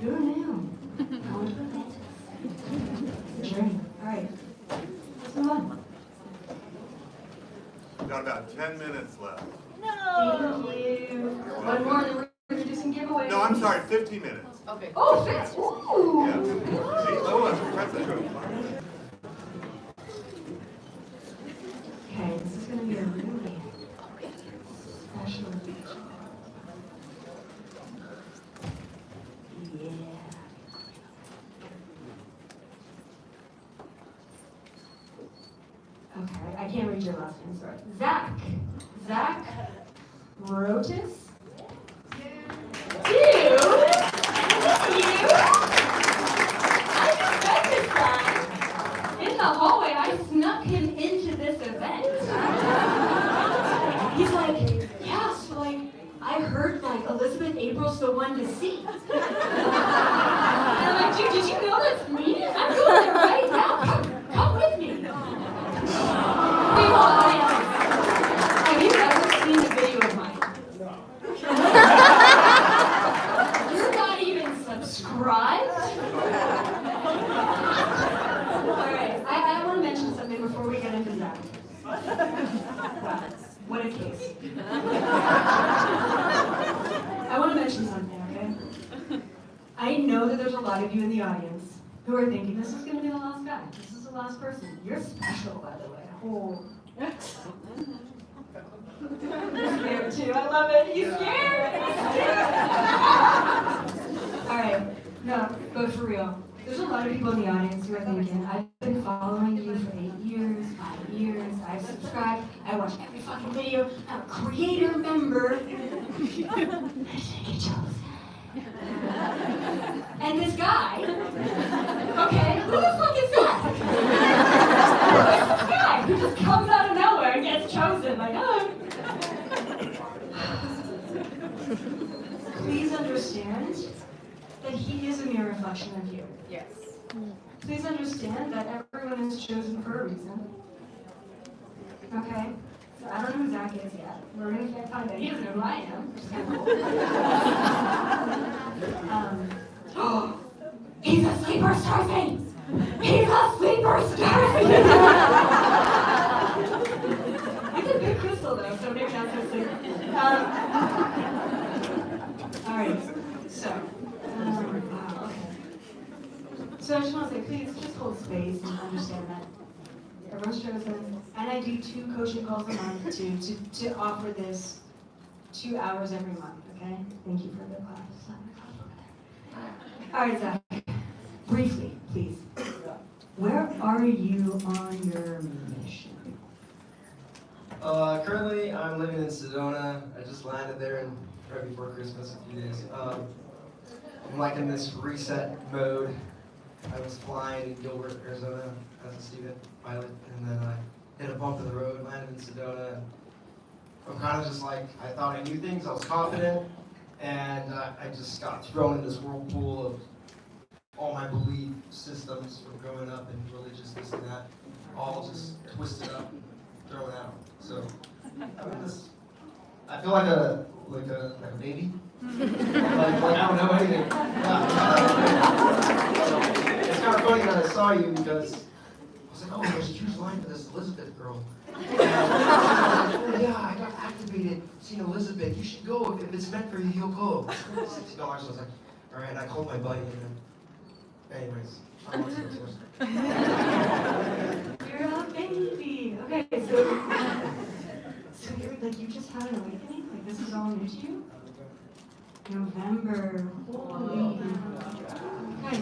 [SPEAKER 1] Who knew? It's a journey. All right. Let's move on.
[SPEAKER 6] We've got about 10 minutes left.
[SPEAKER 1] Thank you. One more, then we're going to do some giveaways.
[SPEAKER 6] No, I'm sorry, 15 minutes.
[SPEAKER 1] Oh, fast. Ooh.
[SPEAKER 6] Yeah. See? Oh, that's impressive.
[SPEAKER 1] Okay, this is going to be a really special occasion. Yeah. Okay, I can't read your last name, sorry. Zach Rotis? Dude! You? I just met this guy in the hallway. I snuck him into this event. He's like, yeah, so like, I heard like Elizabeth April's the one to see. And I'm like, dude, did you know that's me? I'm going there right now. Come with me. People, have you ever seen a video of mine? You're not even subscribed? Alright, I want to mention something before we get into that. Wow, what a case. I want to mention something, okay? I know that there's a lot of you in the audience who are thinking, this is going to be the last guy. This is the last person. You're special, by the way. Oh. He's scared too. I love it. He's scared. All right. No, but for real. There's a lot of people in the audience who are thinking, I've been following you for 8 years, 5 years. I've subscribed. I watch every fucking video. I'm a creator member. I didn't get chosen. And this guy, okay, who the fuck is that? Who is this guy who just comes out of nowhere and gets chosen? Like, oh. Please understand that he is a mere reflection of you.
[SPEAKER 2] Yes.
[SPEAKER 1] Please understand that everyone is chosen for a reason. Okay? So I don't know who Zach is yet. We're going to find out. He doesn't know who I am, which is kind of cool. He's a sleeper starving! He's a sleeper starving! He's a big crystal though, so maybe not so sleeper. Alright, so, wow, okay. So I just want to say, please just hold space and understand that everyone's chosen. And I do 2 coaching calls a month to offer this 2 hours every month, okay? Thank you for the class. All right, Zach, briefly, please. Where are you on your mission?
[SPEAKER 7] Currently, I'm living in Sedona. I just landed there right before Christmas a few days. I'm like in this reset mode. I was flying in Gilbert, Arizona as a student pilot, and then I hit a bump in the road, landed in Sedona. I'm kind of just like, I thought I knew things, I was confident, and I just got thrown in this whirlpool of all my belief systems from growing up and religious, this and that, all just twisted up, thrown out. So I feel like a baby. like I don't know anything. It's kind of funny that I saw you because I was like, oh, there's a huge line for this Elizabeth girl. Oh yeah, I got activated seeing Elizabeth. You should go. If it's meant for you, you'll go. $60. I was like, all right. And I called my buddy and then, anyways, I'm on to the source.
[SPEAKER 1] You're a baby. Okay, so you're like, you just had an awakening? Like this is all new to you? November. Holy. Okay.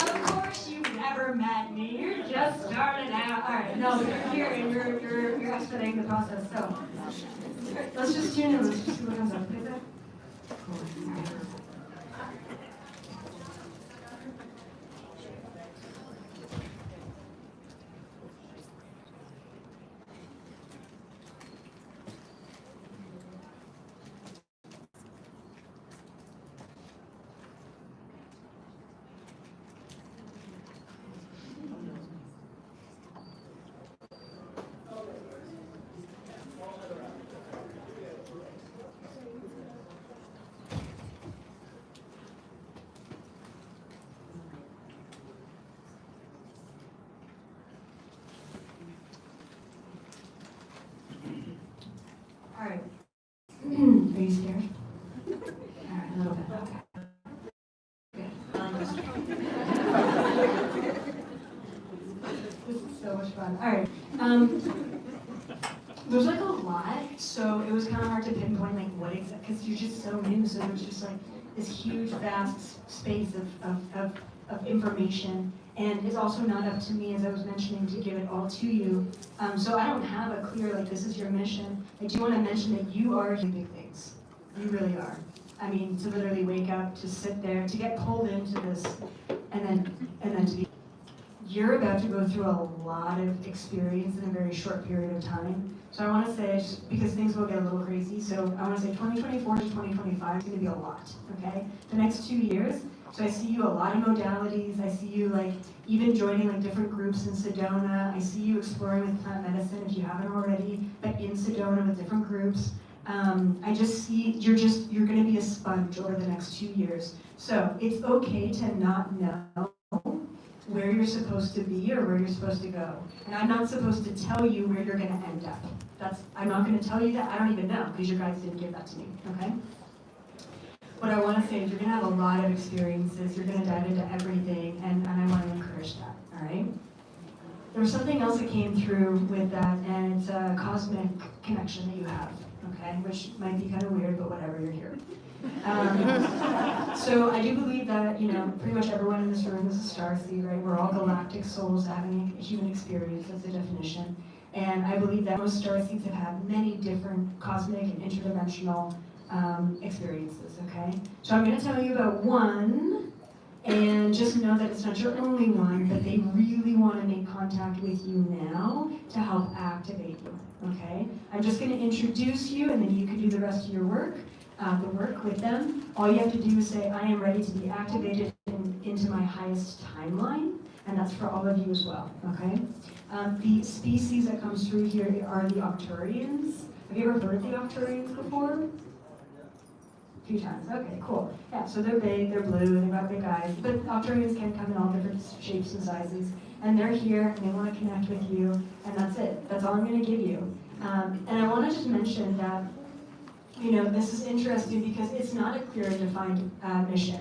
[SPEAKER 1] Of course you've never met me. You're just starting out. Alright, no, you're here and you're expediting the process. So let's just tune in. Let's just see what comes up. Okay, Zach? Cool. Alright. you scared? All right, a little bit. Okay. Good. I like this. This is so much fun. All right. There's like a lot, so it was kind of hard to pinpoint like what exactly, because you're just so new, so there's just like this huge, vast space of information. And it's also not up to me, as I was mentioning, to give it all to you. So I don't have a clear, like, this is your mission. I do want to mention that you are doing big things. You really are. I mean, to literally wake up, to sit there, to get pulled into this, and then to be. You're about to go through a lot of experience in a very short period of time. So I want to say, just because things will get a little crazy, so I want to say 2024 to 2025 is going to be a lot, okay? The next 2 years, so I see you a lot of modalities. I see you like even joining like different groups in Sedona. I see you exploring with plant medicine if you haven't already, but in Sedona with different groups. I just see you're going to be a sponge over the next 2 years. So it's okay to not know where you're supposed to be or where you're supposed to go. And I'm not supposed to tell you where you're going to end up. I'm not going to tell you that. I don't even know because your guides didn't give that to me, okay? What I want to say is you're going to have a lot of experiences. You're going to dive into everything, and I want to encourage that, all right? There was something else that came through with that, and it's a cosmic connection that you have, okay? Which might be kind of weird, but whatever, you're here. So I do believe that, you know, pretty much everyone in this room is a starseed, right? We're all galactic souls having a human experience, that's the definition. And I believe that most starseeds have had many different cosmic and interdimensional experiences, okay? So I'm going to tell you about one, and just know that it's not your only one, but they really want to make contact with you now to help activate you, okay? I'm just going to introduce you, and then you can do the rest of your work. The work with them. All you have to do is say, I am ready to be activated into my highest timeline, and that's for all of you as well, okay? The species that comes through here are the Octurians. Have you ever heard of the Octurians before? A few times, okay, cool. Yeah, so they're big, they're blue, they've got big eyes, but Octurians can come in all different shapes and sizes, and they're here, and they want to connect with you, and that's it. That's all I'm going to give you. And I want to just mention that, you know, this is interesting because it's not a clear and defined mission.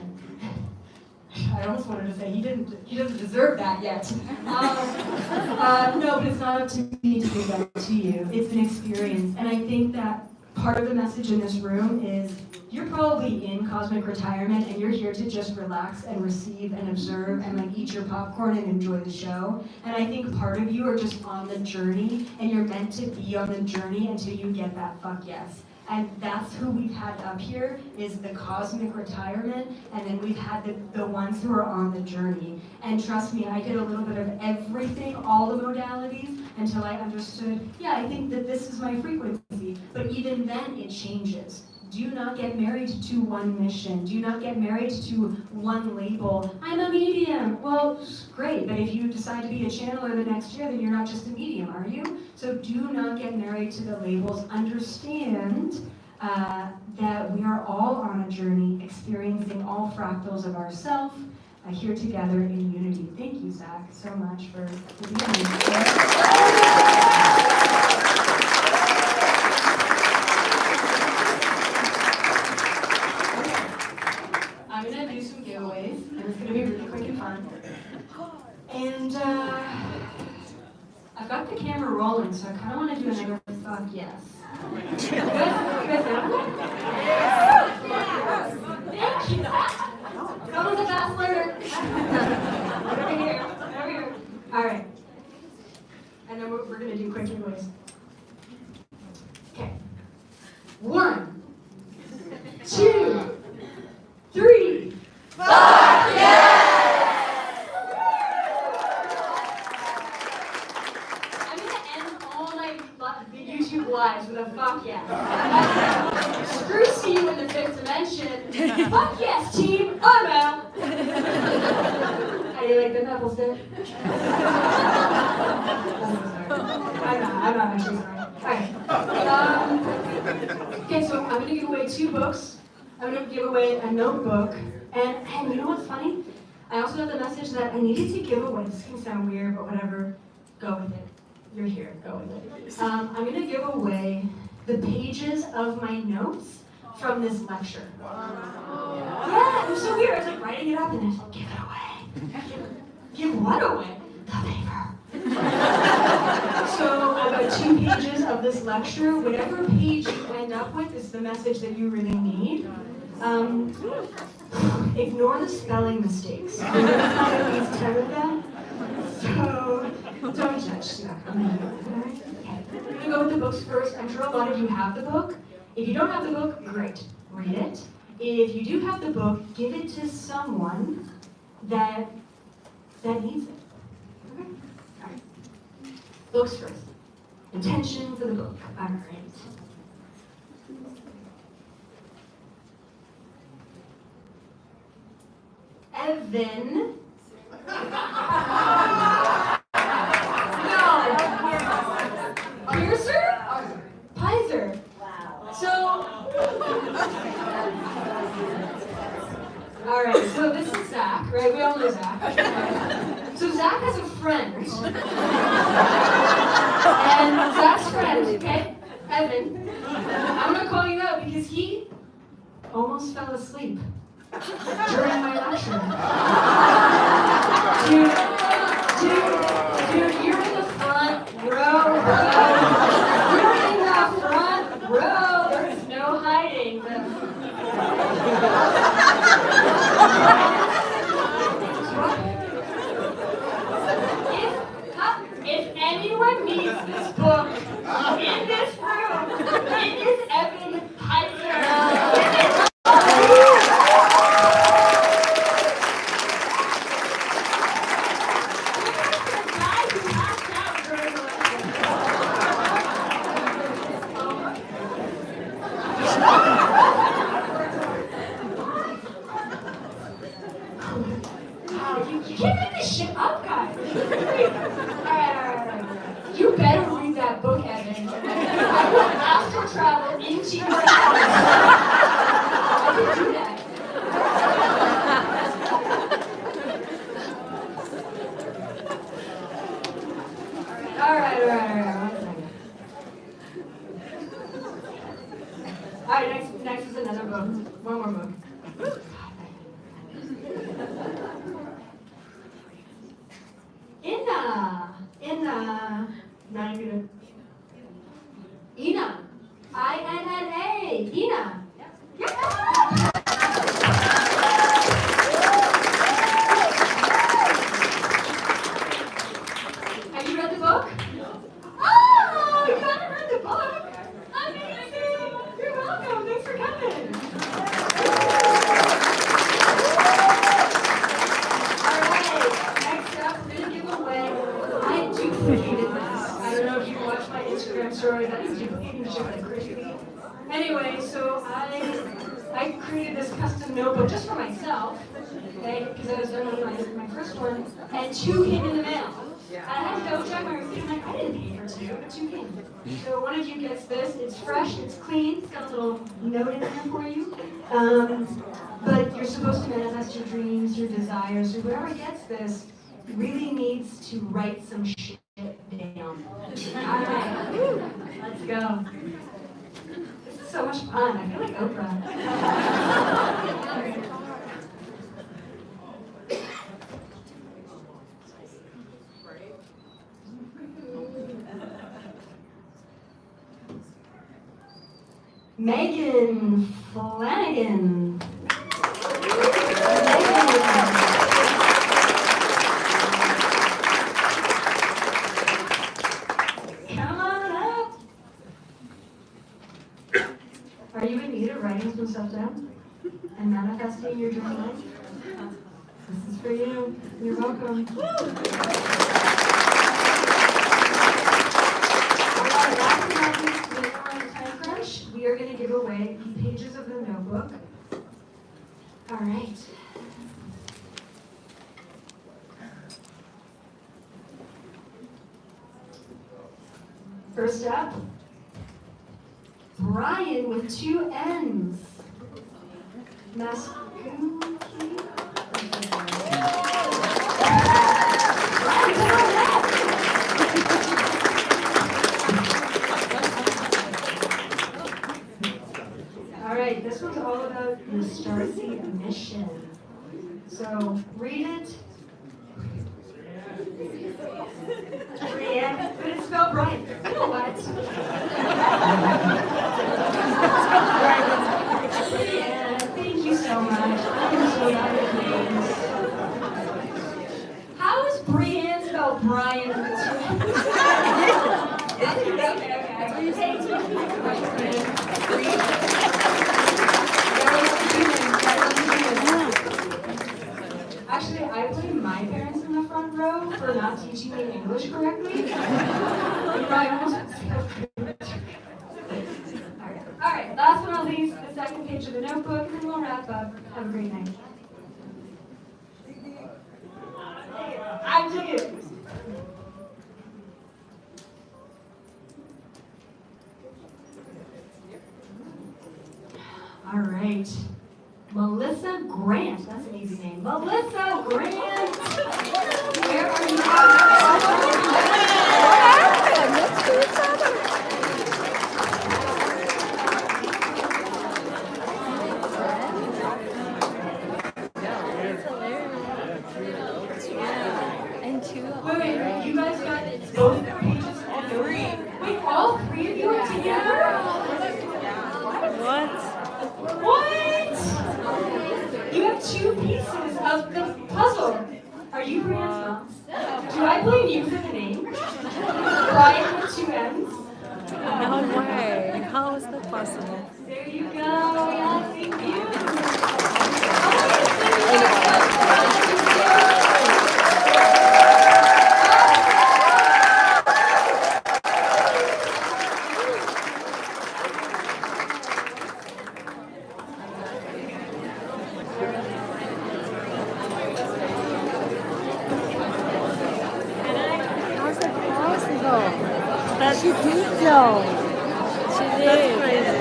[SPEAKER 1] I almost wanted to say he doesn't deserve that yet. No, but it's not up to me to give that to you. It's an experience, and I think that part of the message in this room is you're probably in cosmic retirement and you're here to just relax and receive and observe and like eat your popcorn and enjoy the show. And I think part of you are just on the journey, and you're meant to be on the journey until you get that fuck yes. And that's who we've had up here, is the cosmic retirement, and then we've had the ones who are on the journey. And trust me, I did a little bit of everything, all the modalities, until I understood, yeah, I think that this is my frequency. But even then, it changes. Do not get married to one mission. Do not get married to one label. I'm a medium. Well, great, but if you decide to be a channeler the next year, then you're not just a medium, are you? So do not get married to the labels. Understand that we are all on a journey, experiencing all fractals of ourself here together in unity. Thank you, Zach, so much for being here. I'm going to do some giveaways, and it's going to be really quick and fun. And I've got the camera rolling, so I kind of want to do another fuck yes. You guys down? Thank you. Someone's a fast learner. Over here. All right. And then we're going to do quick giveaways. Okay. 1, 2, 3. Fuck yes! I'm gonna end all my YouTube lives with a fuck yes. Screw you in the fifth dimension. Fuck yes, team. I'm out. How do you like the pebbles, Dick? I'm not actually sorry. Alright. Okay, so I'm gonna give away 2 books. I'm going to give away a notebook, and you know what's funny? I also have the message that I needed to give away. This can sound weird, but whatever, go with it. You're here, go with it. I'm going to give away the pages of my notes from this lecture. Yeah, it was so weird. I was like writing it up and then give it away. Give what away? The paper. So about 2 pages of this lecture, whatever page you end up with is the message that you really need. Ignore the spelling mistakes. There's at least 10 of them. So don't judge that. Okay. I'm gonna go with the books first. I'm sure a lot of you have the book. If you don't have the book, great. Read it. If you do have the book, give it to someone that needs it. Okay? All right. Books first. Intention for the book. All right. Evan. No. Piercer? Pizer. So. All right. So this is Zach, right? We all know Zach. So Zach has a friend. And Zach's friend, okay? Evan. I'm gonna call you out because he almost fell asleep during my lecture. Dude, you're in the front row, bro. You're in the front row. There's no hiding. If anyone needs this book in this room, it is Evan Pizer. You can't make this shit up, guys. Alright. You better read that book, Evan. I will astral travel into your house. I can do that. Alright. 1 second. Alright, next is another book. One more book. Not even Ina. I-N-N-A. Ina. Yeah. Have you read the book? Oh, you haven't read the book? Amazing. You're welcome. Thanks for coming. All right. Next up, we're gonna give away. I duplicated this. I don't know if you watched my Instagram story. That is duplicating shit like crazy. Anyway, so I created this custom notebook just for myself, okay? Because I was done with my first one, and 2 came in the mail. And I had to double check my receipt. I'm like, I didn't pay for 2, but 2 came. So one of you gets this. It's fresh. It's clean. It's got a little note in there for you. But you're supposed to manifest your dreams, your desires. So whoever gets this really needs to write some shit down. All right, let's go. This is so much fun. I feel like Oprah. Megan Flanagan. Come on up. Are you in need of writing some stuff down and manifesting your dream life? This is for you. You're welcome. We are going to give away pages of the notebook. All right. First up, Brian with 2 N's. All right, this Brian. You know what? Brienne, thank you so much. I'm so glad it means. How is Brienne spelled Brian with two Actually, I blame my parents in the front row for not teaching me English correctly. Alright, last but not least, the second page of the notebook, and then we'll wrap up. Have a great night. I dig it. All right. Melissa Grant. That's an easy name. Melissa Grant. Where are you Wait, you guys got both their pages and three. Wait, all three of you are together?
[SPEAKER 2] What?
[SPEAKER 1] What? You have two pieces of the puzzle. Are you Brian's mom? Do I blame you for the name? Brian with two N's?
[SPEAKER 2] No way. How is that possible?
[SPEAKER 1] There you go. Yeah, thank you.
[SPEAKER 3] How's it possible? She did though.
[SPEAKER 2] She did.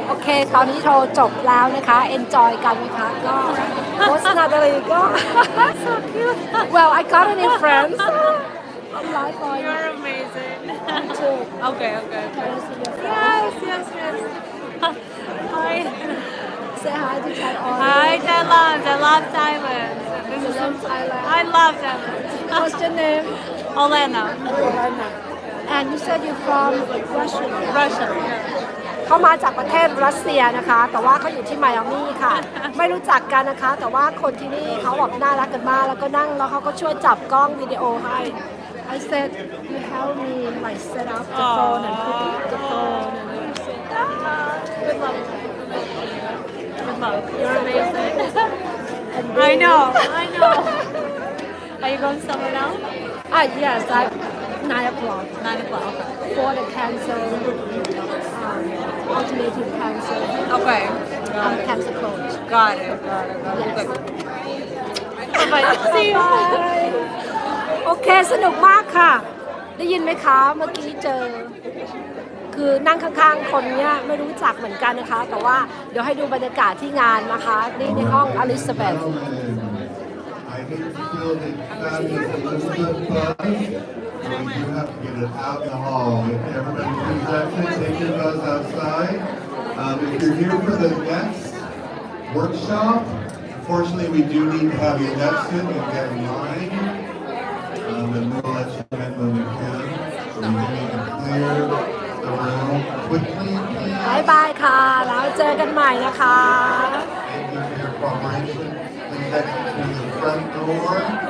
[SPEAKER 3] โอเค ตอนนี้โทรจบแล้วนะคะ enjoy กันนะคะ ก็โพสต์นาตาลีก็ so cute well I got a new friend I'm live for you
[SPEAKER 2] You're amazing.
[SPEAKER 3] too
[SPEAKER 2] Okay, okay.
[SPEAKER 3] Can I see your friend?
[SPEAKER 2] Yes. Hi.
[SPEAKER 3] Say hi to Chad
[SPEAKER 2] Hi, Thailand. I love Thailand. This is
[SPEAKER 3] Love Thailand.
[SPEAKER 2] I love Thailand.
[SPEAKER 3] What's your name?
[SPEAKER 2] Olena.
[SPEAKER 3] And you said you're from Russia
[SPEAKER 2] Russia.
[SPEAKER 3] เขามาจากประเทศรัสเซียนะคะ แต่ว่าเขาอยู่ที่ไมอามี่ค่ะ ไม่รู้จักกันนะคะ แต่ว่าคนที่นี่เขาแบบน่ารักกันมาก แล้วก็นั่งแล้วเขาก็ช่วยจับกล้องวิดีโอให้ I said you help me like set up the phone and put the phone and
[SPEAKER 2] Good luck. Good luck. You're amazing. I know. Are you going somewhere now?
[SPEAKER 3] Yes at 9 o'clock
[SPEAKER 2] 9 o'clock.
[SPEAKER 3] for the cancer alternative cancer
[SPEAKER 2] Okay.
[SPEAKER 3] I'm a cancer coach
[SPEAKER 2] Got it.
[SPEAKER 3] Yes.
[SPEAKER 2] Good. Bye. See you.
[SPEAKER 3] โอเคสนุกมากค่ะ ได้ยินไหมคะเมื่อกี้เจอ คือนั่งข้างๆคนเนี้ยไม่รู้จักเหมือนกันนะคะ แต่ว่าเดี๋ยวให้ดูบรรยากาศที่งานนะคะนี่ในห้องอลิซาเบธ
[SPEAKER 5] I hate to feel the fabulous Elizabeth buzz, but we do have to get it out in the hall. If everybody please exit, take your buzz outside. If you're here for the next workshop, unfortunately we do need to have you exit and get in line. And we'll let you in when we can. So we need to clear the room quickly, please.
[SPEAKER 3] บายบายค่ะ แล้วเจอกันใหม่นะคะ
[SPEAKER 5] Thank you for your cooperation. Please exit through the front door.